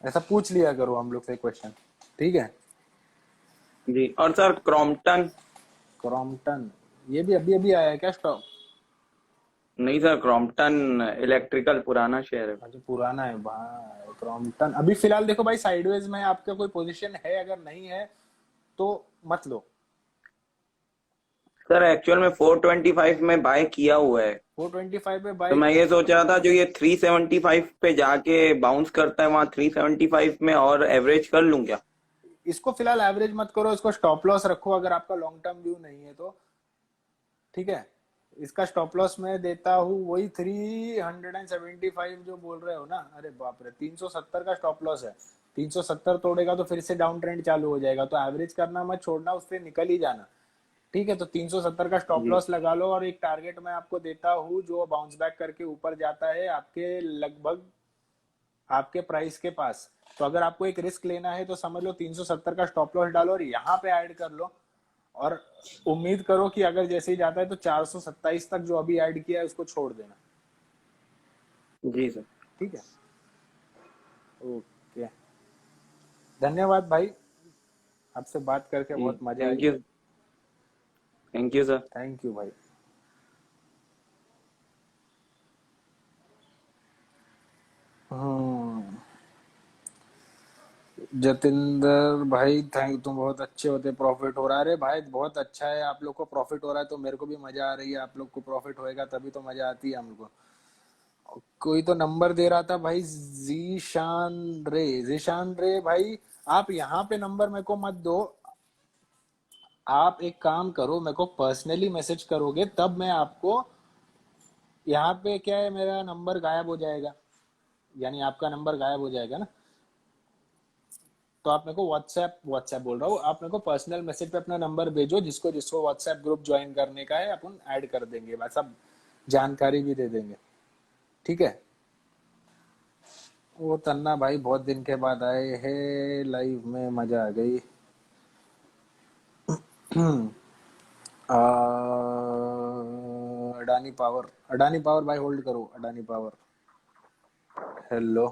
ऐसा पूछ लिया करो हम लोग से क्वेश्चन। ठीक है। जी। और सर क्रॉम्पटन। क्रॉम्पटन, ये भी अभी अभी आया है क्या स्टॉक? नहीं सर, क्रॉम्पटन इलेक्ट्रिकल पुराना शेयर है। अच्छा, पुराना है भाई क्रॉम्पटन। अभी फिलहाल देखो भाई, साइडवेज में है, आपका कोई पोजीशन है? अगर नहीं है तो मत लो। सर एक्चुअल में 425 में बाय किया हुआ है, 425 पे तो बाई। मैं ये सोच रहा था जो ये 375 पे जाके बाउंस करता है वहां 375 में और एवरेज कर लूं क्या? इसको फिलहाल एवरेज मत करो, इसको स्टॉप लॉस रखो अगर आपका लॉन्ग टर्म व्यू नहीं है तो। ठीक है, इसका स्टॉप लॉस मैं देता हूँ वही 375 जो बोल रहे हो ना। अरे बाप रे, 370 का स्टॉप लॉस है। 370 तोड़ेगा तो फिर से डाउन ट्रेंड चालू हो जाएगा, तो एवरेज करना मत छोड़ना, उससे निकल ही जाना। ठीक है, तो 370 का स्टॉप जी। लॉस लगा लो, और एक टारगेट मैं आपको देता हूँ जो बाउंस बैक करके ऊपर जाता है आपके लगभग आपके प्राइस के पास। तो अगर आपको एक रिस्क लेना है तो समझ लो 370 का स्टॉप लॉस डालो और यहाँ पे ऐड कर लो। और उम्मीद करो कि अगर जैसे ही जाता है तो 427 तक जो अभी ऐड किया है उसको छोड़ देना। जी सर। ठीक है। ओके, धन्यवाद भाई, आपसे बात करके जी बहुत मजा thank I. You. Thank you sir. Thank you भाई। जतिंदर भाई थैंक, तुम बहुत अच्छे होते, प्रॉफिट हो रहा है। अरे भाई बहुत अच्छा है, आप लोग को प्रॉफिट हो रहा है तो मेरे को भी मजा आ रही है। आप लोग को प्रॉफिट होएगा तभी तो मजा आती है हमको। कोई तो नंबर दे रहा था भाई, जीशान रे भाई। आप यहाँ पे नंबर मेरे को मत दो। आप एक काम करो, मेरे को पर्सनली मैसेज करोगे तब मैं आपको, यहाँ पे क्या है, मेरा नंबर गायब हो जाएगा, यानी आपका नंबर गायब हो जाएगा ना। तो आप मेरे को व्हाट्सएप व्हाट्सएप बोल रहा हूँ, आप मेरे को पर्सनल मैसेज पे अपना नंबर भेजो, जिसको जिसको व्हाट्सएप ग्रुप ज्वाइन करने का है अपन ऐड कर देंगे, बस अब जानकारी भी दे देंगे। ठीक है। वो तन्ना भाई बहुत दिन के बाद आए हैं लाइव में, मजा आ गई। आ, अडानी पावर भाई होल्ड करो, अडानी पावर। हेलो।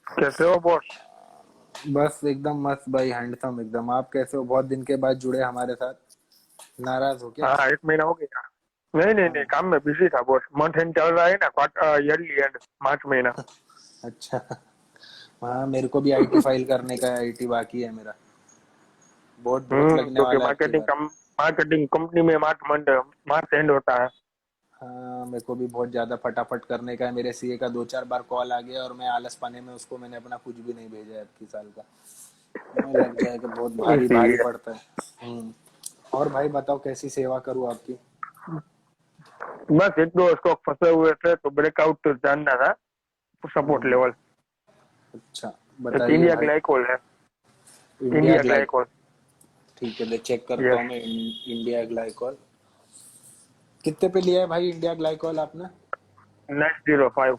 कैसे हो बॉस? बस एकदम मस्त भाई, हैंडसम एकदम। आप कैसे हो? बहुत दिन के बाद जुड़े हमारे साथ। नाराज हो क्या? हाँ, 1 महीना हो गया। नहीं नहीं नहीं, हाँ। काम में बिजी था बॉस। मंथ एंड चल रहा है ना, क्वार्टर ईयरली एंड, मार्च महीना। अच्छा। हाँ मेरे को भी आईटी फाइल करने का है, आईटी बाकी है मेरा। बहुत बहुत लगने क्योंकि वाला है आपकी बार। मार्केटिंग कंपनी में मार्च एंड होता है। हाँ मेरे को भी बहुत ज्यादा फटाफट करने का है। मेरे सीए का 2 4 बार कॉल आ गया और मैं आलस पाने में उसको मैंने अपना कुछ भी नहीं भेजा है अब की साल का। मैं लग जाएगा, बहुत भारी भारी इसीलिए पड़ता है। और भाई बताओ कैसी सेवा करूँ आपकी? बस एक दो स्टॉक फंसे हुए थे तो ब्रेकआउट जानना था, सपोर्ट हम्म, लेवल। अच्छा एक बताइए इंडिया भाई। ग्लाइकोल है। India India glyc glycol. ठीक है, मैं चेक करता यस। हूँ मैं। इंडिया ग्लाइकॉल कितने पे लिया है भाई? इंडिया ग्लाइकॉल आपने 905।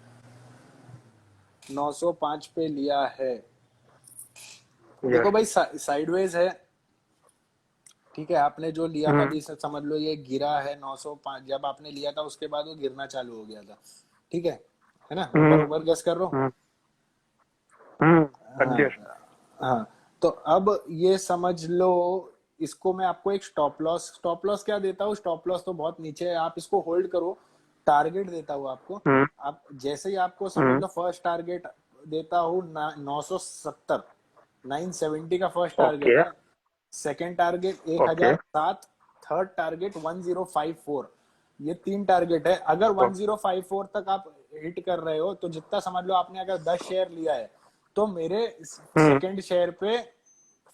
905 पे लिया है। देखो यस। भाई साइडवेज है। ठीक है, आपने जो लिया था हम्म। अभी समझ लो ये गिरा है 905। जब आपने लिया था उसके बाद वो गिरना चालू हो गया था। ठीक है ना? मैं हम्म। बरोबर गेस कर रहा हूँ? हम्म। हम्म। हाँ। एडजस्ट। हाँ। तो अब ये समझ लो, इसको मैं आपको एक स्टॉप लॉस क्या देता हूँ, स्टॉप लॉस तो बहुत नीचे है, आप इसको होल्ड करो। टारगेट देता हूँ आपको। हम्म। आप जैसे ही आपको समझ हम्म। लो फर्स्ट टारगेट देता हूँ 970, 970 का फर्स्ट टारगेट ओके। है। सेकेंड टारगेट एक ओके। हजार सात थर्ड टारगेट 1054। ये 3 टारगेट है। अगर 1054 तक आप हिट कर रहे हो तो जितना समझ लो, आपने अगर 10 शेयर लिया है तो मेरे हम्म। सेकंड शेयर पे,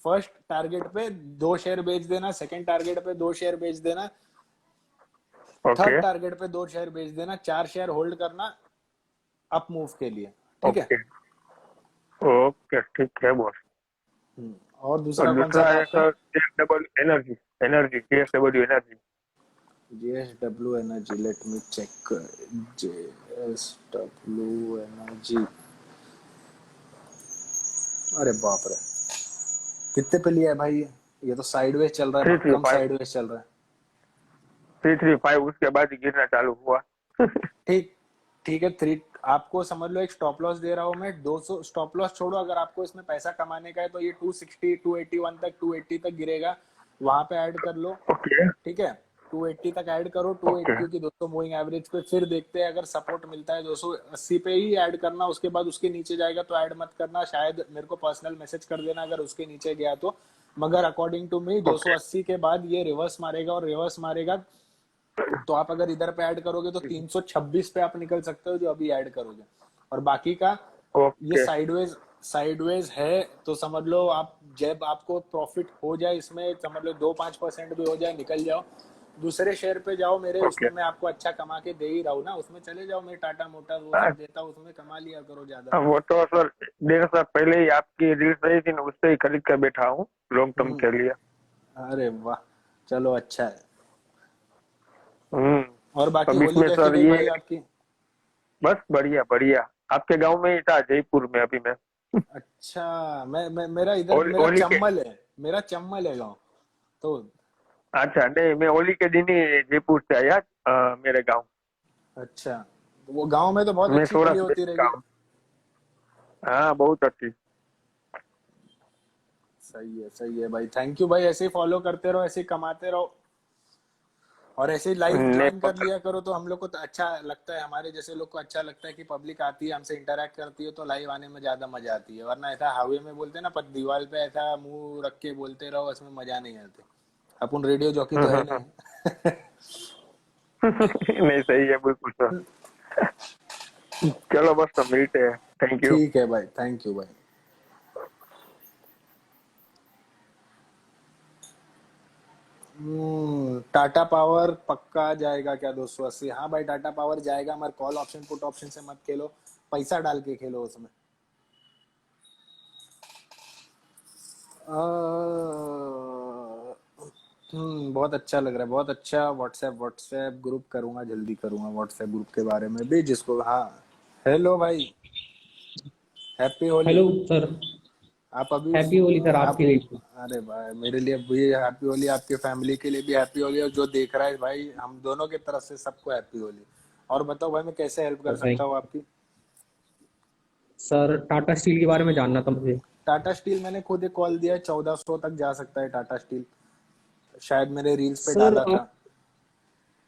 फर्स्ट टारगेट पे 2 शेयर बेच देना, सेकंड टारगेट पे 2 शेयर बेच देना, थर्ड ओके। टारगेट पे 2 शेयर बेच देना, 4 शेयर होल्ड करना अप मूव के लिए। ठीक है। ओके। ओके ठीक है बॉस। और और दूसरा कौन सा दूसरा था एक आपका? JSW energy. Energy, JSW energy. JSW energy, let me check. JSW energy. अरे बाप रे, कितने पे लिया है भाई ये तो साइडवेज चल रहा है, थ्री थ्री भक्कम फाइव साइडवेज चल रहा है। 335, उसके बाद ही गिरना चालू हुआ। ठीक। ठीक है थ्री। आपको समझ लो एक स्टॉप लॉस दे रहा हूँ मैं 200। स्टॉप लॉस छोड़ो, अगर आपको इसमें पैसा कमाने का है तो ये 260 281 तक, 280 तक गिरेगा, वहां पे ऐड कर लो। ओके। ठीक है। 280 तक ऐड करो, 280 ओके। क्योंकि 200 मूविंग एवरेज पे, फिर देखते हैं अगर सपोर्ट मिलता है 280 पे ही ऐड करना। उसके बाद उसके नीचे जाएगा तो ऐड मत करना, शायद मेरे को पर्सनल मैसेज कर देना अगर उसके नीचे गया तो। मगर अकॉर्डिंग टू मी ओके। 280 के बाद ये रिवर्स मारेगा, और रिवर्स मारेगा तो आप अगर इधर पे ऐड करोगे तो 326 पे आप निकल सकते हो जो अभी ऐड करोगे। और बाकी का ये ओके। साइडवेज साइडवेज है तो समझ लो आप, जब आपको प्रॉफिट हो जाए इसमें, समझ लो 2-5% भी हो जाए, निकल जाओ। दूसरे शेयर पे जाओ मेरे, ओके। उसमें मैं आपको अच्छा कमा के दे ही रहा हूँ ना, उसमें चले जाओ, मैं टाटा मोटर्स वो हाँ, सब देता हूँ, उसमें कमा लिया करो ज्यादा। वो तो सर 1.5 साल पहले ही आपकी रील्स आई थी ना, उससे ही खरीद कर बैठा हूँ लॉन्ग टर्म हम्म। के लिए। अरे वाह, चलो अच्छा है। हम्म। और बाकी अब होली इसमें कैसी सर गई ये, भाई आपकी? बस बढ़िया बढ़िया। आपके गांव में ही था, जयपुर में अभी मैं। अच्छा, मैं मेरा इधर, मेरा होली के, चम्मल है, मेरा चम्मल है गाँव तो। अच्छा नहीं, मैं होली के दिन ही जयपुर से आया मेरे गांव। अच्छा, वो गांव में तो बहुत मैं अच्छी होली सौराष्ट्र होती का रहेगी। हूँ। हाँ बहुत अच्छी। सही है भाई, थैंक यू भाई, ऐसे ही फॉलो करते रहो, ऐसे ही कमाते रहो। और ऐसे ही लाइव नहीं ज्वाइन कर लिया करो, तो हम लोग को तो अच्छा लगता है, हमारे जैसे लोग को अच्छा लगता है कि पब्लिक आती है हमसे इंटरेक्ट करती है, तो लाइव आने में ज्यादा मजा आती है। वरना ऐसा हाईवे में बोलते हैं ना, पर दीवार पे ऐसा मुंह रख के बोलते रहो, उसमें मजा नहीं आती। अपन रेडियो जॉकी तो है नहीं। नहीं सही है बिल्कुल सर। चलो बस तो मिलते हैं। Thank you. ठीक है भाई, थैंक यू भाई। टाटा पावर पक्का जाएगा क्या 280? हाँ भाई, टाटा पावर जाएगा, मगर कॉल ऑप्शन पुट ऑप्शन से मत खेलो, पैसा डाल के खेलो उसमें। बहुत अच्छा लग रहा है, बहुत अच्छा। व्हाट्सएप ग्रुप करूंगा, जल्दी करूंगा व्हाट्सएप ग्रुप के बारे में भी, जिसको हाँ। हेलो भाई, हैप्पी होली। Hello sir. आप अभी हैप्पी होली सर आप, आपके लिए भी। अरे भाई मेरे लिए भी हैप्पी होली, आपके फैमिली के लिए भी हैप्पी होली, और जो देख रहा है भाई, हम दोनों की तरफ से सबको हैप्पी होली। और बताओ भाई, मैं कैसे हेल्प कर सर सकता थैंक। हूँ आपकी? सर टाटा स्टील के बारे में जानना था मुझे। टाटा स्टील मैंने खुद एक कॉल दिया है, 1400 तक जा सकता है टाटा स्टील, शायद मेरे रील्स पे सर डाला था। आप,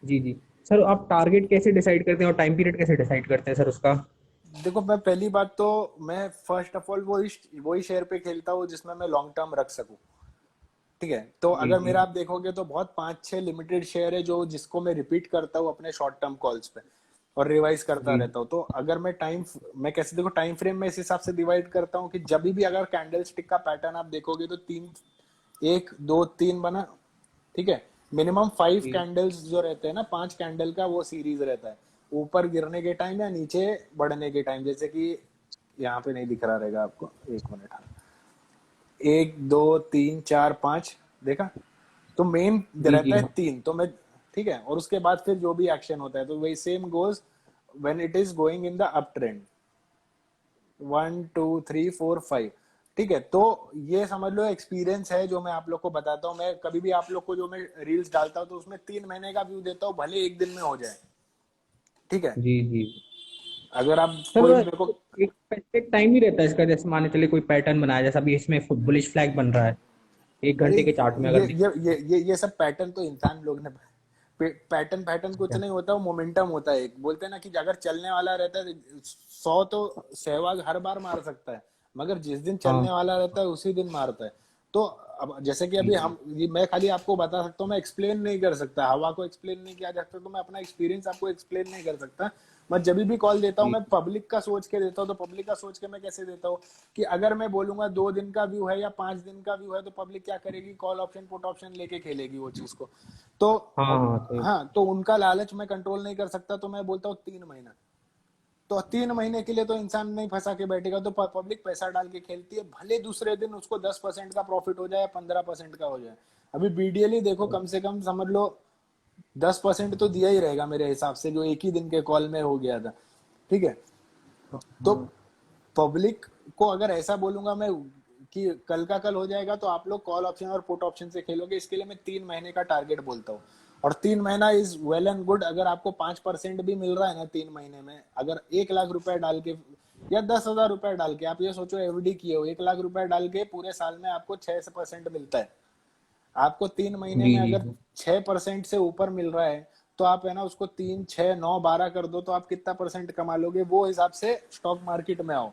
जी जी, सर आप टारगेट कैसे डिसाइड करते हैं और टाइम पीरियड कैसे डिसाइड करते हैं सर उसका? देखो, मैं पहली बात तो, मैं फर्स्ट ऑफ ऑल वही शेयर पे खेलता हूँ जिसमें मैं लॉन्ग टर्म रख सकूं। ठीक है, तो जी अगर जी मेरा आप देखोगे तो बहुत 5-6 लिमिटेड शेयर है जो जिसको मैं रिपीट करता हूँ अपने शॉर्ट टर्म कॉल्स पे, और रिवाइज करता जी रहता हूँ। तो अगर मैं कैसे, देखो टाइम फ्रेम में इस हिसाब से डिवाइड करता हूँ कि जब भी अगर कैंडल स्टिक का पैटर्न आप देखोगे तो तीन, 1 2 3 बना, ठीक है। मिनिमम 5 जी कैंडल्स जो रहते हैं ना, 5 कैंडल का वो सीरीज रहता है, ऊपर गिरने के टाइम या नीचे बढ़ने के टाइम। जैसे कि यहाँ पे नहीं दिख रहा रहेगा आपको, 1 मिनट, हाँ, 1 2 3 4 5, देखा? तो मेन जी रहता जी है हाँ। 3, तो मैं, ठीक है। और उसके बाद फिर जो भी एक्शन होता है, तो वही same goes when it is going in the up trend, 1 2 3 4 5, ठीक है। तो ये समझ लो एक्सपीरियंस है जो मैं आप लोग को बताता हूँ। मैं कभी भी आप लोग को जो मैं रील्स डालता हूँ, तो उसमें 3 महीने का व्यू देता हूँ, भले एक दिन में हो जाए, ठीक है। जी जी अगर आप सर कोई मेरे को, एक स्पेसिफिक टाइम ही रहता है इसका, जैसे मान चले कोई पैटर्न बनाया, जैसा अभी इसमें बुलिश फ्लैग बन रहा है 1 घंटे के चार्ट में अगर ये सब पैटर्न तो इंसान लोग ने, पैटर्न पैटर्न कुछ अच्छा। नहीं होता, वो मोमेंटम होता है। एक बोलते हैं ना कि अगर चलने वाला रहता है, 100 तो सहवाग हर बार मार सकता है, मगर जिस दिन चलने हाँ वाला रहता है उसी दिन मारता है। तो अब जैसे कि जी अभी जी मैं खाली आपको बता सकता हूँ, मैं एक्सप्लेन नहीं कर सकता, हवा को एक्सप्लेन नहीं किया जा सकता, तो मैं अपना एक्सपीरियंस आपको एक्सप्लेन नहीं कर सकता। मैं जब भी कॉल देता हूँ, जी मैं पब्लिक का सोच के देता हूँ। तो पब्लिक का सोच के मैं कैसे देता हूँ कि अगर मैं बोलूंगा 2 दिन का व्यू है या 5 दिन का व्यू है, तो पब्लिक क्या करेगी, कॉल ऑप्शन पुट ऑप्शन लेके खेलेगी वो चीज को। तो हाँ अब, हाँ सही। हाँ, तो उनका लालच मैं कंट्रोल नहीं कर सकता, तो मैं बोलता हूँ 3 महीना। तो 3 महीने के लिए तो इंसान नहीं फंसा के बैठेगा, तो पब्लिक पैसा डाल के खेलती है, भले दूसरे दिन उसको 10% का प्रॉफिट हो जाए या 15% का हो जाए। अभी बीडीएल ही देखो, कम से कम समझ लो 10% तो दिया ही रहेगा मेरे हिसाब से, जो एक ही दिन के कॉल में हो गया था, ठीक है। तो हाँ पब्लिक को अगर ऐसा बोलूंगा मैं कि कल का कल हो जाएगा, तो आप लोग कॉल ऑप्शन और पुट ऑप्शन से खेलोगे। इसके लिए मैं 3 महीने का टारगेट बोलता हूँ, और 3 महीना इज वेल एंड गुड। अगर आपको 5% भी मिल रहा है ना 3 महीने में, अगर 1 लाख रुपए डाल के या 10,000 रुपए डाल के, आप ये सोचो एफडी किए हो, 1 लाख रुपए डाल के पूरे साल में आपको 6% मिलता है। आपको 3 महीने जी में जी अगर 6% से ऊपर मिल रहा है, तो आप है ना उसको 3 6 9 12 कर दो, तो आप कितना परसेंट कमा लोगे, वो हिसाब से स्टॉक मार्केट में आओ,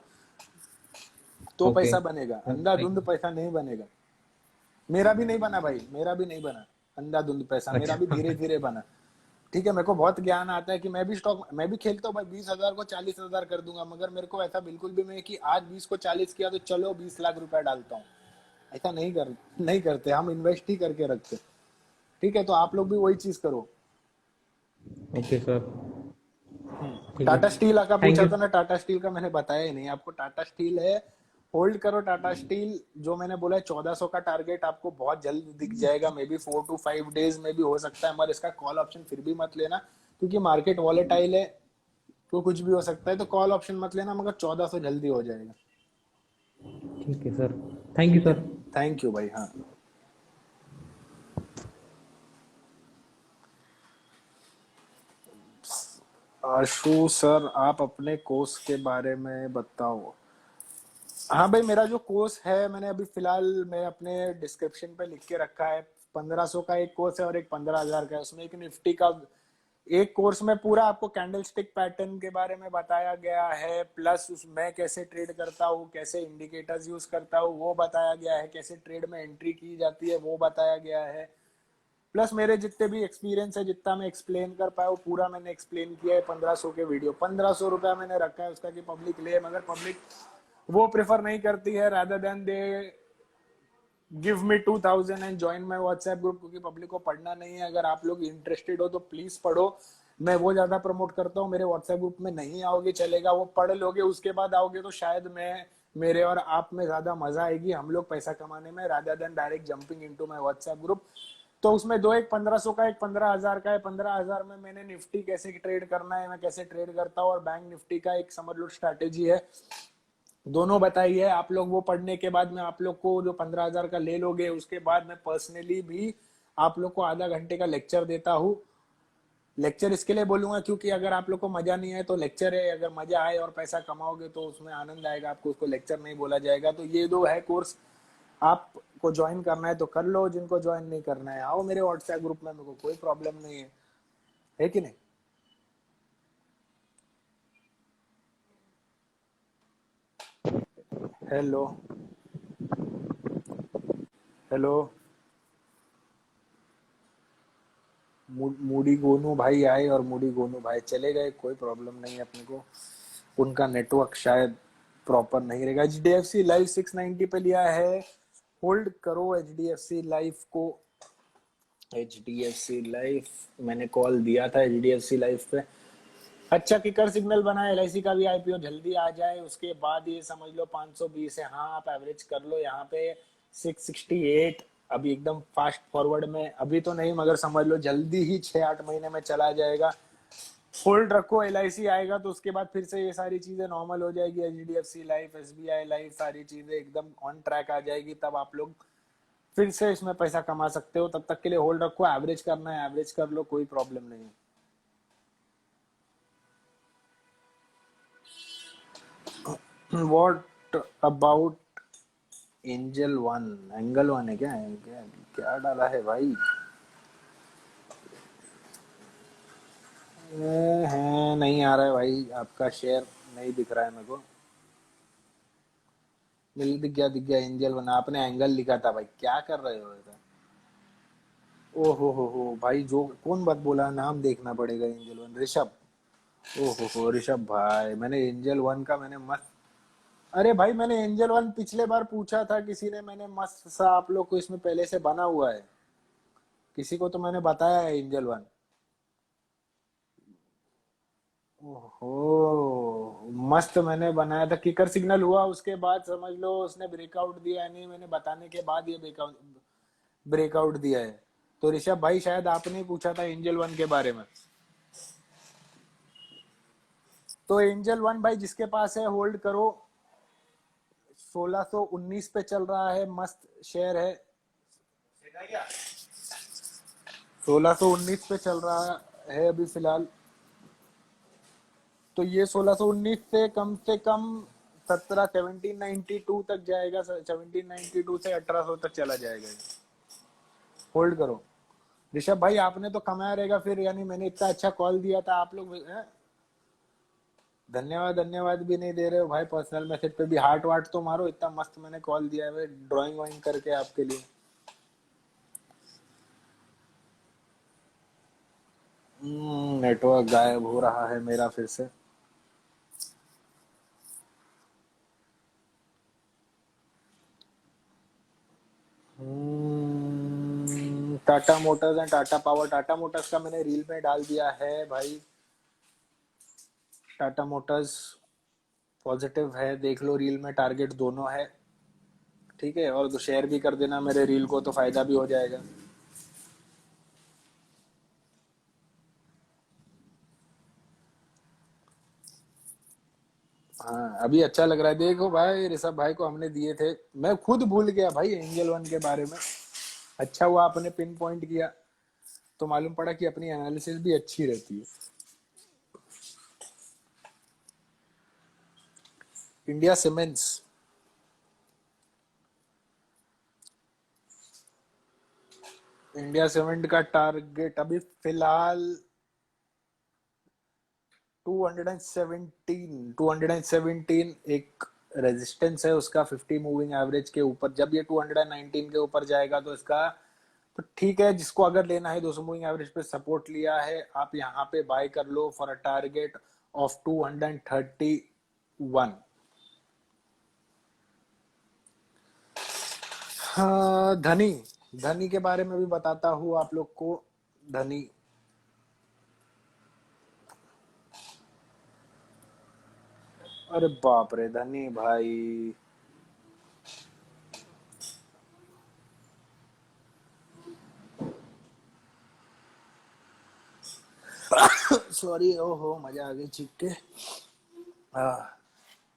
तो ओके पैसा बनेगा, थैंक अंधाधुंध यू। पैसा नहीं बनेगा। मेरा भी नहीं बना भाई, मेरा भी नहीं बना अंधाधुंध पैसा, मेरा भी अच्छा। धीरे धीरे बना। ठीक है, मेरे को बहुत ज्ञान आता है कि मैं भी स्टॉक, मैं भी खेलता हूँ भाई, 20,000 को 40,000 कर दूंगा, मगर मेरे को ऐसा बिल्कुल भी नहीं कि आज 20 को 40 किया तो चलो 20 लाख रुपए डालता हूँ। ऐसा नहीं करते, हम इन्वेस्ट ही करके रखते। ठीक है, तो आप लोग भी वही चीज करो। ओके सर ठीक है। टाटा स्टील का थैंक पूछा यू। था ना, टाटा स्टील का मैंने बताया ही नहीं आपको। टाटा स्टील है, होल्ड करो टाटा स्टील। जो मैंने बोला है 1400 का टारगेट आपको बहुत जल्द दिख जाएगा, मे बी 4 to 5 डेज में भी हो सकता है, मगर इसका कॉल ऑप्शन फिर भी मत लेना, क्योंकि मार्केट वॉलेटाइल है, तो कुछ भी हो सकता है। तो कॉल ऑप्शन मत लेना, मगर 1400 जल्दी हो जाएगा। ठीक है सर। थैंक यू ठीक है, सर। थैंक यू भाई। हाँ, आशु सर, आप अपने कोर्स के बारे में बताओ। हाँ भाई, मेरा जो कोर्स है, मैंने अभी फिलहाल मैं अपने डिस्क्रिप्शन पे लिख के रखा है, 1500 का एक कोर्स है और एक 15,000 का है। उसमें एक निफ्टी का एक कोर्स में पूरा आपको कैंडलस्टिक पैटर्न के बारे में बताया गया है, प्लस उसमें कैसे ट्रेड करता हूँ, कैसे इंडिकेटर्स यूज करता हूँ वो बताया गया है, कैसे ट्रेड में एंट्री की जाती है वो बताया गया है, प्लस मेरे जितने भी एक्सपीरियंस है, जितना मैं एक्सप्लेन कर पाया वो पूरा मैंने एक्सप्लेन किया है। 1500 के वीडियो, 1500 रुपया मैंने रखा है उसका कि पब्लिक ले, मगर पब्लिक वो प्रेफर नहीं करती है, rather than they give me 2000 and join my WhatsApp group, क्योंकि पब्लिक को पढ़ना नहीं है। अगर आप लोग इंटरेस्टेड हो तो प्लीज पढ़ो, मैं वो ज्यादा प्रमोट करता हूँ। मेरे व्हाट्सएप ग्रुप में नहीं आओगे चलेगा, वो पढ़ लोगे उसके बाद आओगे तो शायद मैं मेरे और आप में ज्यादा मजा आएगी हम लोग पैसा कमाने में, rather than direct jumping into my WhatsApp group. तो उसमें दो, एक 1500 का, एक 15,000 का है। 15,000 में मैंने निफ्टी कैसे ट्रेड करना है, मैं कैसे ट्रेड करता हूँ, और बैंक निफ्टी का एक समझ लो स्ट्रैटेजी है, दोनों बताई है। आप लोग वो पढ़ने के बाद में आप लोग को जो 15,000 का ले लोगे, उसके बाद मैं पर्सनली भी आप लोग को आधा घंटे का लेक्चर देता हूँ। लेक्चर इसके लिए बोलूंगा क्योंकि अगर आप लोग को मजा नहीं आए तो लेक्चर है, अगर मजा आए और पैसा कमाओगे तो उसमें आनंद आएगा आपको, उसको लेक्चर नहीं बोला जाएगा। तो ये दो है कोर्स, आपको ज्वाइन करना है तो कर लो, जिनको ज्वाइन नहीं करना है आओ मेरे व्हाट्सएप ग्रुप में, मेरे को कोई प्रॉब्लम नहीं है कि नहीं। हेलो हेलो, मूडी गोनू भाई आए और मूडी गोनू भाई चले गए, कोई प्रॉब्लम नहीं है अपने को, उनका नेटवर्क शायद प्रॉपर नहीं रहेगा। एचडीएफसी लाइव 690 पे लिया है, होल्ड करो एचडीएफसी लाइफ को। एचडीएफसी लाइफ मैंने कॉल दिया था एचडीएफसी लाइफ पे, अच्छा किकर सिग्नल बना है। एलआईसी का भी आईपीओ जल्दी आ जाए, उसके बाद ये समझ लो 520 है। हाँ आप एवरेज कर लो यहाँ पे 668, अभी एकदम फास्ट फॉरवर्ड में अभी तो नहीं, मगर समझ लो जल्दी ही 6-8 महीने में चला जाएगा। होल्ड रखो, एलआईसी आएगा तो उसके बाद फिर से ये सारी चीजें नॉर्मल हो जाएगी। एचडीएफसी लाइफ, एसबीआई लाइफ, सारी चीजें एकदम ऑन ट्रैक आ जाएगी, तब आप लोग फिर से इसमें पैसा कमा सकते हो। तब तक के लिए होल्ड रखो, एवरेज करना है एवरेज कर लो, कोई प्रॉब्लम नहीं है। What about angel one, angle one है क्या, क्या डाला है भाई, है नहीं आ रहा है भाई, आपका शेयर नहीं दिख रहा है मेरे को। दिख गया एंजल वन, आपने एंगल लिखा था भाई, क्या कर रहे हो ऐसा। ओहो हो भाई, जो कौन बात बोला, नाम देखना पड़ेगा। एंजल वन ऋषभ, ओहो हो ऋषभ भाई, मैंने एंजल वन का मैंने मस्त, अरे भाई मैंने एंजल वन पिछले बार पूछा था किसी ने, मैंने मस्त सा आप लोग को इसमें पहले से बना हुआ है, किसी को तो मैंने बताया है एंजल वन। ओहो मस्त मैंने बनाया था, किकर सिग्नल हुआ उसके बाद समझ लो उसने ब्रेकआउट दिया, यानी मैंने बताने के बाद ये ब्रेकआउट दिया है। तो ऋषभ भाई शायद आपने ही पूछा था एंजल वन के बारे में। तो एंजल वन भाई जिसके पास है होल्ड करो, 1619 पे चल रहा है, मस्त शेयर है, 1619 पे चल रहा है अभी फिलहाल। तो ये 1619 से कम 1792 तक जाएगा, 1792 से 1800 तक चला जाएगा। होल्ड करो ऋषभ भाई, आपने तो कमाया रहेगा फिर, यानी मैंने इतना अच्छा कॉल दिया था, आप लोग धन्यवाद धन्यवाद भी नहीं दे रहे हो भाई, पर्सनल मैसेज पे भी हार्ट वार्ट तो मारो, इतना मस्त मैंने कॉल दिया है ड्राइंग वाइंग करके आपके लिए। नेटवर्क गायब हो रहा है मेरा फिर से। Tata Motors and Tata power, Tata Motors का मैंने रील में डाल दिया है भाई, टाटा मोटर्स पॉजिटिव है, देख लो रील में, टारगेट दोनों है, ठीक है। और तो शेयर भी कर देना मेरे रील को, तो फायदा भी हो जाएगा। हाँ अभी अच्छा लग रहा है, देखो भाई ऋषभ भाई को हमने दिए थे, मैं खुद भूल गया भाई एंजल वन के बारे में, अच्छा हुआ आपने पिन पॉइंट किया, तो मालूम पड़ा कि अपनी एनालिसिस भी अच्छी रहती है। इंडिया सीमेंट्स, इंडिया सीमेंट का टारगेट अभी फिलहाल 217 एक रेजिस्टेंस है उसका 50 मूविंग एवरेज के ऊपर। जब ये 219 के ऊपर जाएगा तो इसका तो ठीक है, जिसको अगर लेना है 200 मूविंग एवरेज पे सपोर्ट लिया है, आप यहाँ पे बाय कर लो फॉर अ टारगेट ऑफ 231। हाँ, धनी धनी के बारे में भी बताता हूँ आप लोग को। धनी अरे बाप रे, धनी भाई सॉरी, ओहो मजा आ गई चीख के। हाँ,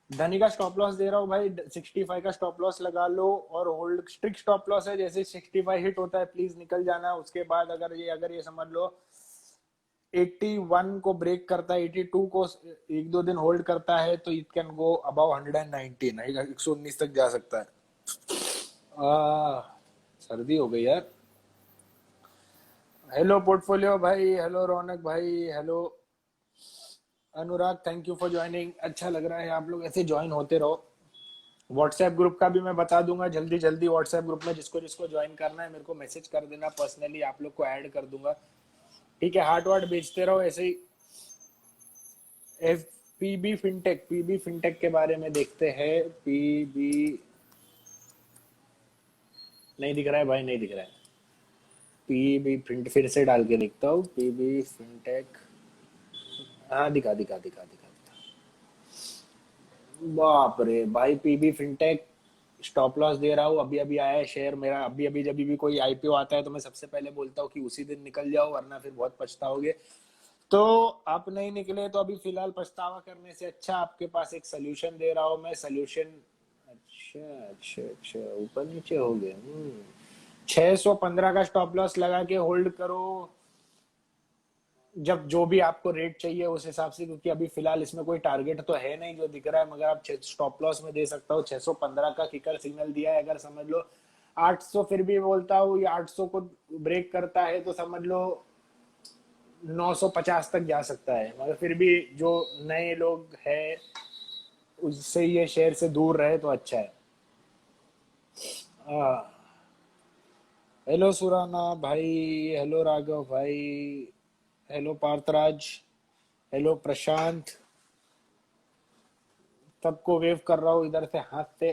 धनी का स्टॉप लॉस दे रहा हूँ भाई, 65 का स्टॉप लॉस लगा लो और होल्ड। स्ट्रिक्ट स्टॉप लॉस है, जैसे 65 हिट होता है प्लीज निकल जाना। उसके बाद अगर ये समझ लो 81 को ब्रेक करता है, 82 को एक दो दिन होल्ड करता है, तो इट कैन गो अबाउ 119, 119 तक जा सकता है। सर्दी हो गई यार। हेलो पोर्टफोलियो भाई, हेलो रौनक भाई, hello Anurag, thank you for joining. अच्छा लग रहा है, आप लोग ऐसे ज्वाइन होते रहो। व्हाट्सएप ग्रुप का भी मैं बता दूंगा जल्दी जल्दी। व्हाट्सएप ग्रुप में जिसको जिसको ज्वाइन करना है मेरे को मैसेज कर देना, पर्सनली आप लोग को ऐड कर दूंगा। ठीक है, हार्ट वार्ट बेचते रहो ऐसे ही। एफ पीबी फिनटेक के बारे में देखते हैं। पीबी नहीं दिख रहा है भाई, नहीं दिख रहा है। पीबी फिन फिर से डाल के देखता हूँ, पीबी फिनटेक। हाँ, दिखा दिखा दिखा दिखा बाप रे भाई, पीबी फिनटेक स्टॉप लॉस दे रहा हूँ। अभी अभी आया है शेयर मेरा। अभी अभी जब भी कोई आईपीओ आता है तो मैं सबसे पहले बोलता हूँ कि उसी दिन निकल जाओ, वरना फिर बहुत पछताओगे। तो आप नहीं निकले तो अभी फिलहाल पछतावा करने से अच्छा आपके पास एक सोल्यूशन दे रहा हूँ मैं। सोल्यूशन अच्छा अच्छा अच्छा, ऊपर नीचे हो गए। 615 का स्टॉप लॉस लगा के होल्ड करो, जब जो भी आपको रेट चाहिए उस हिसाब से, क्योंकि अभी फिलहाल इसमें कोई टारगेट तो है नहीं जो दिख रहा है, मगर आप स्टॉप लॉस में दे सकता हो। 615 का किकर सिग्नल दिया है, अगर समझ लो 800, फिर भी बोलता हूँ ये 800 को ब्रेक करता है तो समझ लो 950 तक जा सकता है। मगर फिर भी जो नए लोग हैं उससे ये शेयर से दूर रहे तो अच्छा है। हेलो सुराना भाई, हेलो राघव भाई, हेलो पार्थराज, हेलो प्रशांत, सबको वेव कर रहा हूँ इधर से हाथ से।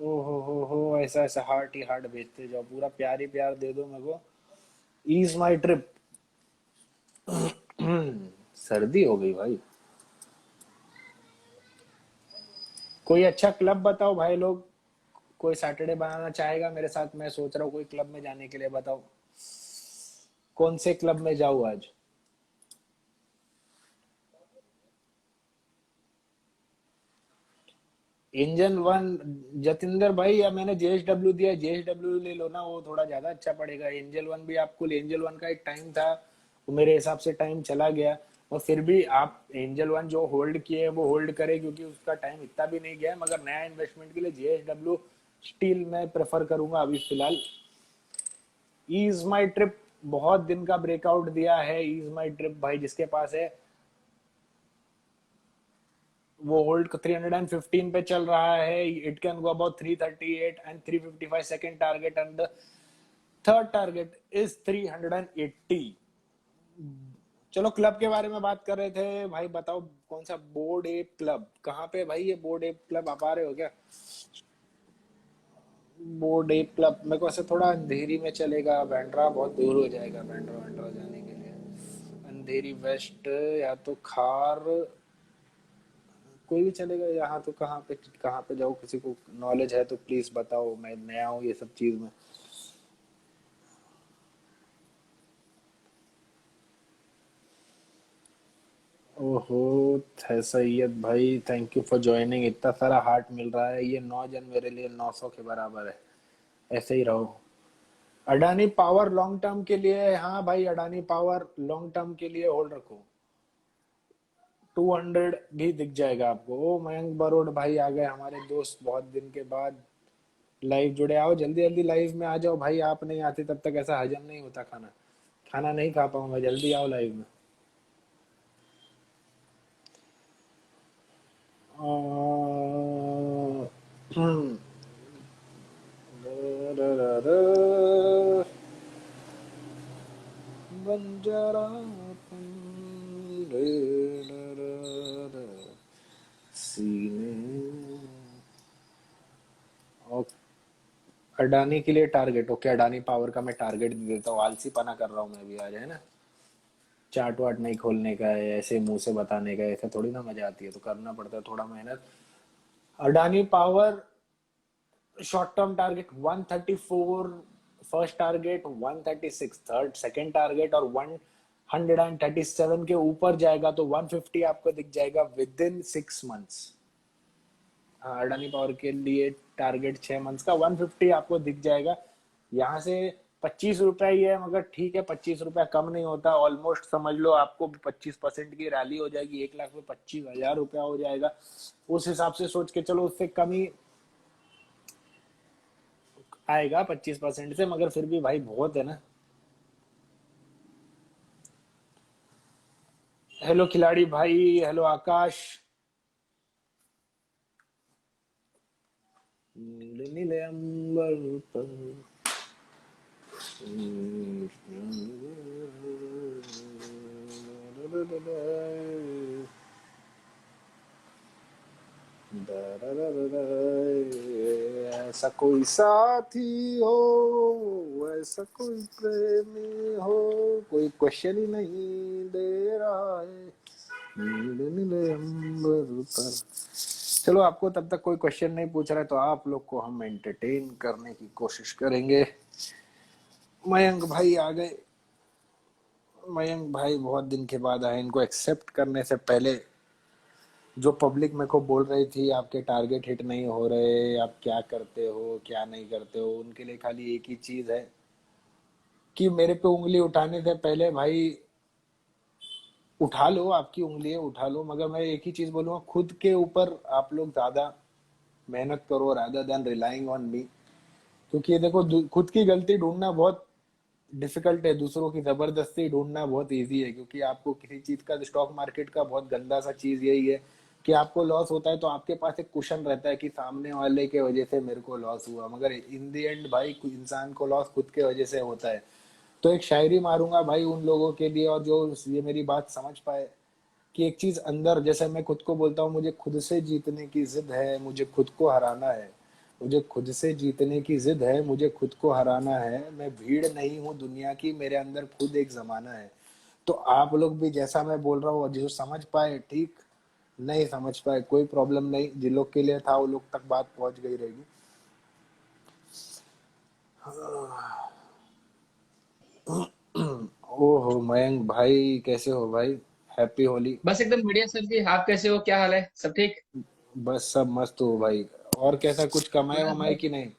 ओहो हो, ऐसा ऐसा हार्ट ही हार्ट भेजते जाओ, पूरा प्यार ही प्यार दे दो मेरे को। ईज माई ट्रिप। सर्दी हो गई भाई। कोई अच्छा क्लब बताओ भाई लोग, कोई सैटरडे बनाना चाहेगा मेरे साथ। मैं सोच रहा हूँ कोई क्लब में जाने के लिए, बताओ कौन से क्लब में जाऊँ आज। इंजन वन, जतिंदर भाई, या मैंने जेएसडब्ल्यू दिया, जेएसडब्ल्यू ले लो ना, वो थोड़ा ज्यादा अच्छा पड़ेगा। एंजल वन भी आपको, एंजल वन का एक टाइम था, वो मेरे हिसाब से टाइम चला गया। और फिर भी आप एंजल वन जो होल्ड किए वो होल्ड करें, क्योंकि उसका टाइम इतना भी नहीं गया है। मगर नया इन्वेस्टमेंट के लिए जेएसडब्ल्यू स्टील मैं प्रेफर करूंगा अभी फिलहाल। ईज माई ट्रिप बहुत दिन का ब्रेकआउट दिया है। ईज माई ट्रिप भाई जिसके पास है वो होल्ड 315 पे चल रहा है। It can go about 338 and 355 second target and third target is 380। चलो क्लब के बारे में बात कर रहे थे भाई, बताओ कौन सा बोर्ड एप क्लब, कहाँ पे भाई ये बोर्ड एप क्लब, आप आ रहे हो क्या? बोर्ड एप क्लब मेरे को ऐसे थोड़ा अंधेरी में चलेगा, बैंड्रा बहुत दूर हो जाएगा, बैंड्रा बैंड्रा जाने के लिए। अंधेरी वेस्ट या तो खार, कोई भी चलेगा यहाँ। तो कहाँ पे जाऊँ, किसी को नॉलेज है तो प्लीज बताओ, मैं नया हूँ ये सब चीज में। ओहो, है सैयद भाई, थैंक यू फॉर ज्वाइनिंग। इतना सारा हार्ट मिल रहा है, ये 9 जन मेरे लिए 900 के बराबर है। ऐसे ही रहो। अडानी पावर लॉन्ग टर्म के लिए, हाँ भाई, अडानी पावर लॉन्ग टर्म के लिए होल्ड रखो। 200 भी दिख जाएगा आपको। ओ मयंक बरोड भाई आ गए हमारे दोस्त, बहुत दिन के बाद लाइव जुड़े। आओ जल्दी जल्दी लाइव में आ जाओ भाई, आप नहीं आते तब तक ऐसा हजम नहीं होता, खाना खाना नहीं खा पाऊंगा। जल्दी आओ लाइव में। हम्म, बंजारापन, सीने और अडानी के लिए टारगेट। ओके, अडानी पावर का मैं टारगेट दे देता हूँ। आलसी पना कर रहा हूँ मैं भी आज, है ना। चार्ट वार्ट नहीं खोलने का है, ऐसे मुंह से बताने का है, ऐसा थोड़ी ना मजा आती है, तो करना पड़ता है थोड़ा मेहनत। Adani power short term target 134, first target 136, third second target, और 137 के ऊपर जाएगा तो 150 आपको दिख जाएगा विद इन 6 मंथ्स। हाँ, अडानी पावर के लिए टारगेट 6 मंथ्स का 150 आपको दिख जाएगा। यहाँ से 25 रुपया ही है, मगर ठीक है, 25 रुपया कम नहीं होता। ऑलमोस्ट समझ लो आपको 25% की रैली हो जाएगी, 1 लाख में 25,000 रुपया हो जाएगा। उस हिसाब से सोच के चलो, उससे कम ही आएगा 25% से, मगर फिर भी भाई बहुत है ना। हेलो खिलाड़ी भाई, हेलो आकाश। नीले नीले अंबर पर ऐसा कोई साथी हो, ऐसा कोई प्रेमी हो, कोई क्वेश्चन ही नहीं दे रहा है नीले नीले अंबर पर। चलो, आपको तब तक कोई क्वेश्चन नहीं पूछ रहा है तो आप लोग को हम एंटरटेन करने की कोशिश करेंगे। मयंक भाई आ गए। मयंक भाई बहुत दिन के बाद आए। इनको एक्सेप्ट करने से पहले जो पब्लिक मेरे को बोल रही थी आपके टारगेट हिट नहीं हो रहे, आप क्या करते हो क्या नहीं करते हो, उनके लिए खाली एक ही चीज है कि मेरे पे उंगली उठाने से पहले भाई उठा लो, आपकी उंगली है उठा लो, मगर मैं एक ही चीज बोलूंगा, खुद के ऊपर आप लोग ज्यादा मेहनत करो rather than relying on me. क्योंकि ये देखो, खुद की गलती ढूंढना बहुत डिफिकल्ट है, दूसरों की जबरदस्ती ढूंढना बहुत इजी है। क्योंकि आपको किसी चीज का, स्टॉक मार्केट का बहुत गंदा सा चीज यही है कि आपको लॉस होता है तो आपके पास एक कुशन रहता है कि सामने वाले के वजह से मेरे को लॉस हुआ, मगर इन दी एंड भाई इंसान को लॉस खुद के वजह से होता है। तो एक शायरी मारूंगा भाई उन लोगों के लिए, और जो ये मेरी बात समझ पाए कि एक चीज अंदर, जैसे मैं खुद को बोलता हूँ मुझे खुद से जीतने की जिद है, मुझे खुद को हराना है, मुझे खुद से जीतने की जिद है, मुझे खुद को हराना है। मैं भीड़ नहीं हूँ दुनिया की, मेरे अंदर खुद एक जमाना है। तो आप लोग भी जैसा मैं बोल रहा हूँ, जो समझ पाए ठीक, नहीं समझ पाए कोई प्रॉब्लम नहीं, जिन लोग के लिए था वो लोग तक बात पहुंच गई रहेगी। ओहो मयंक भाई, कैसे हो भाई? हैप्पी होली। बस एकदम बढ़िया सर जी। आप कैसे हो? क्या हाल है? सब ठीक? बस सब मस्त हो भाई। और कैसा, कुछ कमाए बस वमाए बस। कि नहीं?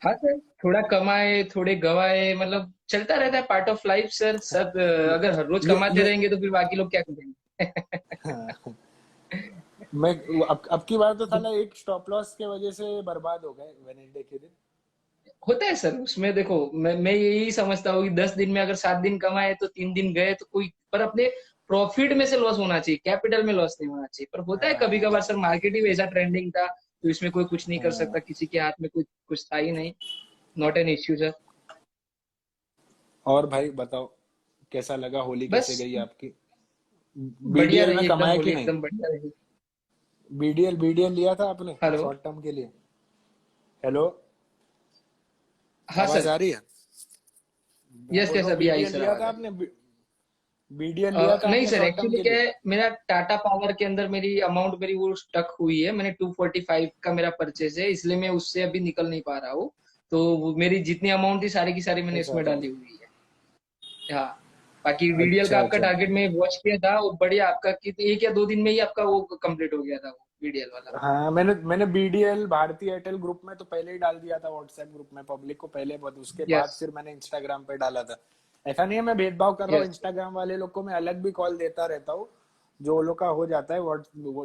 हाँ सर, थोड़ा कमाए थोड़े गवाए, मतलब चलता रहता है, पार्ट ऑफ लाइफ सर। सब अगर हर रोज कमाते ये रहेंगे तो फिर बाकी लोग क्या करेंगे? हाँ, मैं अब की बार तो साला एक स्टॉप लॉस के वजह से बर्बाद हो गए वेनेसडे के दिन। होता है सर उसमें। देखो, मैं यही समझता हूँ कि 10 दिन में अगर 7 दिन कमाए तो 3 दिन गए तो कोई, पर अपने प्रॉफिट में से लॉस होना चाहिए, कैपिटल में लॉस नहीं होना चाहिए। पर होता है कभी कभार सर, हाँ, मार्केट ही वैसा ट्रेंडिंग था तो इसमें कोई कुछ नहीं कर सकता, हाँ। किसी के हाथ में कुछ कुछ था ही नहीं। Not an issue sir. और भाई बताओ, कैसा लगा होली, कैसे बस गई आपकी? बढ़िया बीडीएल में रही एकदम, कमाया होली कि नहीं? एकदम बढ़िया रही। बीडीएल बीडीएल लिया था आपने हेलो। शॉर्ट टर्म के लिए? हेलो, हाँ आवाज सर। आ रही है? मैं यस बोल रहा यस, हूँ अभी आई बीडीएल सर लिया था आवाज आई। आपने? बीडीएल लिया था नहीं आपने सर, शॉर्ट टर्म एक्चुअली के क्या लिए? है, मेरा टाटा पावर के अंदर मेरी अमाउंट, मेरी वो स्टक हुई है। मैंने 245 का मेरा परचेज है, इसलिए मैं उससे अभी निकल नहीं पा रहा हूँ। तो मेरी जितनी अमाउंट थी सारी की सारी मैंने अच्छा इसमें अच्छा डाली हुई है। हाँ। बाकी वीडीएल का अच्छा आपका अच्छा। टारगेट में वॉच किया था, वो बढ़िया आपका, कि 1 या 2 दिन में ही आपका वो कंप्लीट हो गया था, वो वीडीएल वाला। हाँ, मैंने मैंने बीडीएल भारतीय एयरटेल ग्रुप में तो पहले ही डाल दिया था, व्हाट्सएप ग्रुप में पब्लिक को पहले, बहुत उसके बाद यस फिर मैंने इंस्टाग्राम पे डाला था। ऐसा नहीं है मैं भेदभाव कर रहा हूँ, यस। इंस्टाग्राम वाले लोग को मैं अलग भी कॉल देता रहता हूँ, जो वो लोग का हो जाता है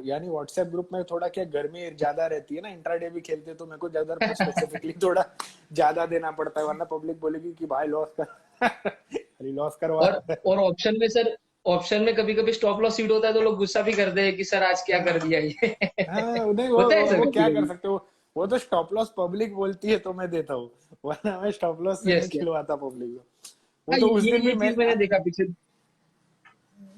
यानी व्हाट्सएप ग्रुप में थोड़ा क्या गर्मी ज्यादा रहती है ना, इंट्राडे भी खेलते हैं, तो मेरे को ज्यादा स्पेसिफिकली थोड़ा ज्यादा देना पड़ता है, वरना पब्लिक बोलेगी कि भाई लॉस कर अरे लॉस करवा और ऑप्शन में सर, ऑप्शन में कभी कभी स्टॉप लॉस हिट होता है तो लोग गुस्सा भी करते हैं कि सर आज क्या कर दिया ये। हाँ नहीं होता है सर वो कभी क्या कर कभी। सकते हो, वो तो स्टॉप लॉस पब्लिक बोलती है तो मैं देता हूँ, वरना मैं स्टॉप लॉस से नहीं यस यस। खिलवाता पब्लिक को। वो हाँ, तो उस दिन भी ये मैं चीज मैंने देखा पीछे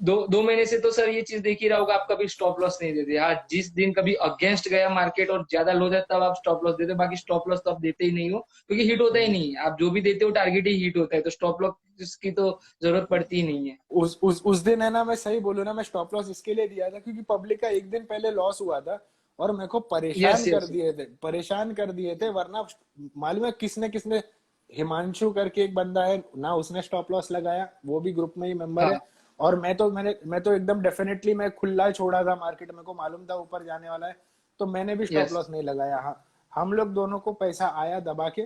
2 महीने से, तो सर ये चीज देख ही रहा होगा, आप कभी स्टॉप लॉस नहीं देते। हाँ, जिस दिन कभी अगेंस्ट गया मार्केट और ज्यादा लो जाता है तब आप स्टॉप लॉस देते हो, बाकी स्टॉप लॉस तो आप देते ही नहीं हो, क्योंकि हिट होता ही नहीं है। आप जो भी देते हो टारगेट ही हिट होता है, तो स्टॉप लॉस की तो जरूरत पड़ती ही नहीं है। उस दिन है ना, मैं सही बोलूँ ना, मैं स्टॉप लॉस इसके लिए दिया था क्योंकि पब्लिक का एक दिन पहले लॉस हुआ था और मेरे को यस यस। परेशान कर दिए थे, वरना मालूम है किसने किसने, हिमांशु करके एक बंदा है ना, उसने स्टॉप लॉस लगाया, वो भी ग्रुप में ही मेंबर है। हाँ। और मैं तो एकदम डेफिनेटली मैं खुला छोड़ा था मार्केट, मेरे को मालूम था ऊपर जाने वाला है, तो मैंने भी स्टॉप यस। लॉस नहीं लगाया। हाँ, हम लोग दोनों को पैसा आया दबा के,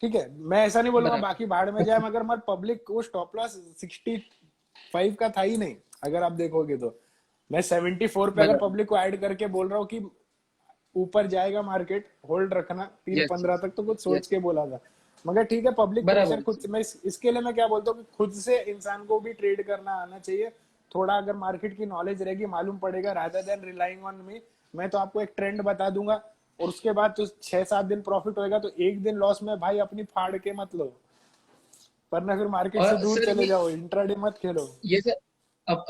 ठीक है, मैं ऐसा नहीं बोलूंगा बाकी भाड़ में जाए, मगर मत पब्लिक को स्टॉप लॉस 65 का था ही नहीं, अगर आप देखोगे तो मैं 74 पे अगर बराबर। पब्लिक को ऐड करके बोल रहा हूँ कि ऊपर जाएगा मार्केट, होल्ड रखना तीन यस पंद्रह तक, तो कुछ सोच यस। के बोला था। मगर ठीक है, पब्लिक प्रेशर बराबर। खुद से, मैं इसके लिए मैं क्या बोलता हूँ कि खुद से इंसान को भी ट्रेड करना आना चाहिए। थोड़ा अगर मार्केट की नॉलेज रहेगी, मालूम पड़ेगा, rather than relying on me. मैं तो आपको एक ट्रेंड बता दूंगा और उसके बाद तो 6-7 दिन प्रॉफिट होएगा, तो एक दिन लॉस में भाई अपनी फाड़ के मत लो, वरना फिर मार्केट से और दूर सर चले जाओ, इंट्राडे मत खेलो। ये सर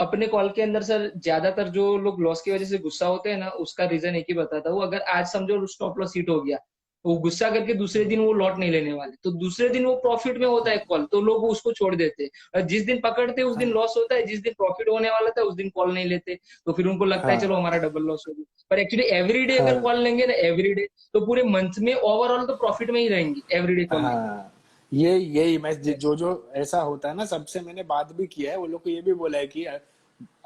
अपने कॉल के अंदर सर ज्यादातर जो लोग लॉस की वजह से गुस्सा होते हैं ना, उसका रीजन एक ही बताता हूँ। अगर आज समझो स्टॉप लॉस हिट हो गया, वो गुस्सा करके दूसरे दिन वो लॉट नहीं लेने वाले, तो दूसरे दिन वो प्रॉफिट में होता है कॉल, तो लोग उसको छोड़ देते हैं। और जिस दिन पकड़ते हैं उस दिन हाँ लॉस होता है, जिस दिन प्रॉफिट होने वाला था उस दिन कॉल नहीं लेते, तो फिर उनको लगता है चलो हाँ हमारा डबल लॉस हो गया। पर एक्चुअली एवरीडे अगर हाँ कॉल लेंगे ना, एवरीडे, तो पूरे मंथ में ओवरऑल तो प्रॉफिट में ही रहेंगे एवरीडे कॉल लेंगे। हाँ, ये यही मैं यस। जो ऐसा होता है ना, सबसे मैंने बात भी किया है, वो लोग को ये भी बोला है कि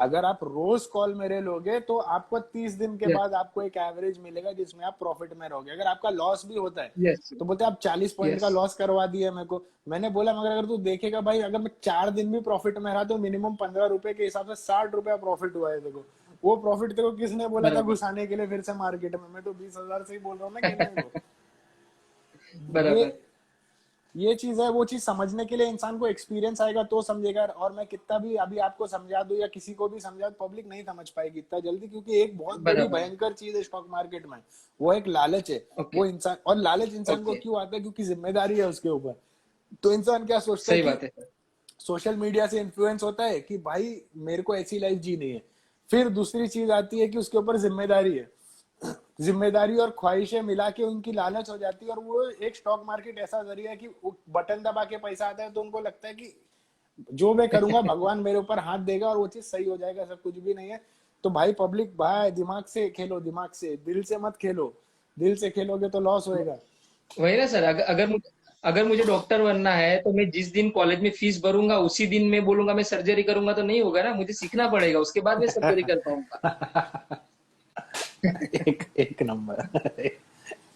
अगर आप रोज कॉल मेरे लोगे तो आपको 30 दिन के यस बाद आपको एक एवरेज मिलेगा जिसमें आप प्रॉफिट में रहोगे। अगर आपका लॉस भी होता है यस तो बोलते हैं आप 40 पॉइंट का यस। लॉस करवा दिया मेरे को। मैंने बोला मगर अगर तू देखेगा भाई, अगर मैं 4 दिन भी प्रॉफिट में रहा तो मिनिमम 15 रुपए के हिसाब से 60 रुपया प्रॉफिट हुआ है देखो। वो प्रॉफिट देखो किसने बोला था बराबर। घुसाने के लिए फिर से मार्केट में, मैं तो 20,000 से ही बोल रहा हूँ ना गिनने को। ये बराबर। ये चीज है, वो चीज समझने के लिए इंसान को एक्सपीरियंस आएगा तो समझेगा। और मैं कितना भी अभी आपको समझा दूं या किसी को भी समझा, पब्लिक नहीं समझ पाएगी इतना जल्दी, क्योंकि एक बहुत बड़ी बराबर। भयंकर चीज है स्टॉक मार्केट में, वो एक लालच है। ओके। वो इंसान, और लालच इंसान को ओके। क्यों आता है, क्योंकि जिम्मेदारी है उसके ऊपर। तो इंसान क्या सोचता है सही कि बात है सर। सोशल मीडिया से इन्फ्लुएंस होता है कि भाई मेरे को ऐसी लाइफ जीनी है। फिर दूसरी चीज आती है कि उसके ऊपर जिम्मेदारी है, जिम्मेदारी और ख्वाहिशें मिला के उनकी लालच हो जाती है। और वो एक स्टॉक मार्केट ऐसा जरिया है कि बटन दबा के पैसा आता है, तो उनको लगता है कि जो मैं करूंगा भगवान मेरे ऊपर हाथ देगा और वो चीज सही हो जाएगा, सब कुछ भी नहीं है। तो भाई पब्लिक, भाई दिमाग से खेलो, दिमाग से, दिल से मत खेलो। दिल से खेलोगे तो लॉस होएगा। वही ना सर, अगर मुझे डॉक्टर बनना है तो मैं जिस दिन कॉलेज में फीस भरूंगा उसी दिन मैं बोलूंगा मैं सर्जरी करूंगा, तो नहीं होगा ना, मुझे सीखना पड़ेगा, उसके बाद मैं सर्जरी कर पाऊंगा। एक नंबर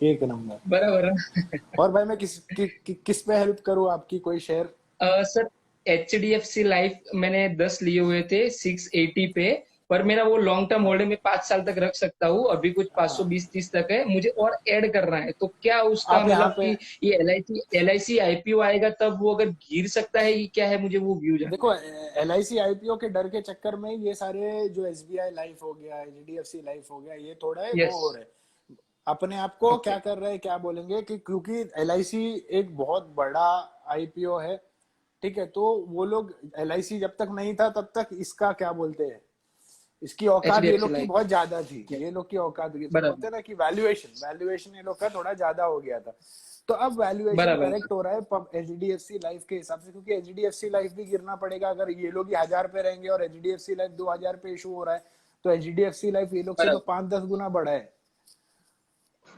एक नंबर। बराबर है। और भाई मैं किस पे हेल्प करूँ आपकी, कोई शेयर? सर HDFC लाइफ मैंने 10 लिए हुए थे 680 पे, पर मेरा वो लॉन्ग टर्म होल्ड है, मैं 5 साल तक रख सकता हूँ, अभी कुछ 520-30 तक है, मुझे और ऐड करना है, तो क्या उसका आप यहाँ मतलब पे कि ये LIC IPO आएगा तब वो अगर गिर सकता है, ये क्या है, मुझे वो व्यू जानना देखो, है। LIC IPO के डर के चक्कर में ये सारे जो SBI लाइफ हो गया, HDFC लाइफ हो गया, ये थोड़ा है वो यस। हो रहे हैं। अपने आप को ओके। क्या कर रहे हैं, क्या बोलेंगे कि क्योंकि LIC एक बहुत बड़ा IPO है, ठीक है, तो वो लोग, LIC जब तक नहीं था तब तक इसका क्या बोलते हैं, इसकी औकात ये HDFC लोग की लाइफ। बहुत ज्यादा थी, यस। ये लोग की औकात बोलते बराबर। हैं ना कि वैल्यूएशन वैल्यूएशन ये लोग का थोड़ा ज्यादा हो गया था। तो अब वैल्यूएशन बराबर करेक्ट हो रहा है HDFC लाइफ के हिसाब से, क्योंकि HDFC लाइफ भी गिरना पड़ेगा। अगर ये लोग ही 1000 पे रहेंगे और HDFC लाइफ 2000 पे इशू हो रहा है, तो HDFC लाइफ ये लोग से तो बराबर 5-10 गुना बड़ा है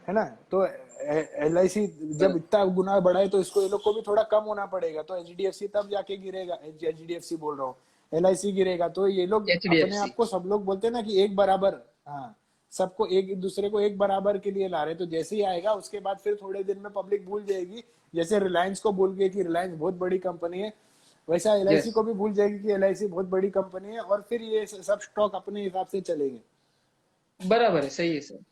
ना। तो LIC जब बराबर। इतना गुना बढ़ा है तो इसको, ये लोग को भी थोड़ा कम होना पड़ेगा, तो HDFC तब जाके गिरेगा। HDFC बोल रहा हूँ, LIC गिरेगा। तो ये लोग अपने आप HDFC। को, सब लोग बोलते हैं ना कि एक बराबर, हाँ, सबको एक दूसरे को एक बराबर के लिए ला रहे। तो जैसे ही आएगा उसके बाद फिर थोड़े दिन में पब्लिक भूल जाएगी, जैसे रिलायंस को भूल गई कि रिलायंस बहुत बड़ी कंपनी है। वैसा एलआईसी यस को भी भूल जाएगी कि एलआईसी बहुत बड़ी कंपनी है, और फिर ये सब स्टॉक अपने हिसाब से चलेंगे। बराबर है, सही है सर।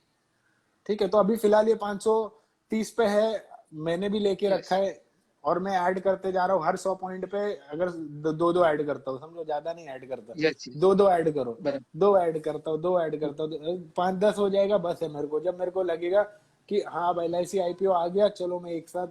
ठीक है, तो अभी फिलहाल ये 530 पे है, मैंने भी लेके यस रखा है, और मैं ऐड करते जा रहा हूँ हर 100 पॉइंट पे। अगर दो दो ऐड करता हूँ, समझो, ज्यादा नहीं ऐड करता, यस दो दो ऐड करो, बराबर। दो ऐड करता हूँ, दो ऐड करता हूँ, 5-10 हो जाएगा बस है मेरे को। जब मेरे को लगेगा कि हाँ अब एलआईसी आईपीओ आ गया, चलो मैं एक साथ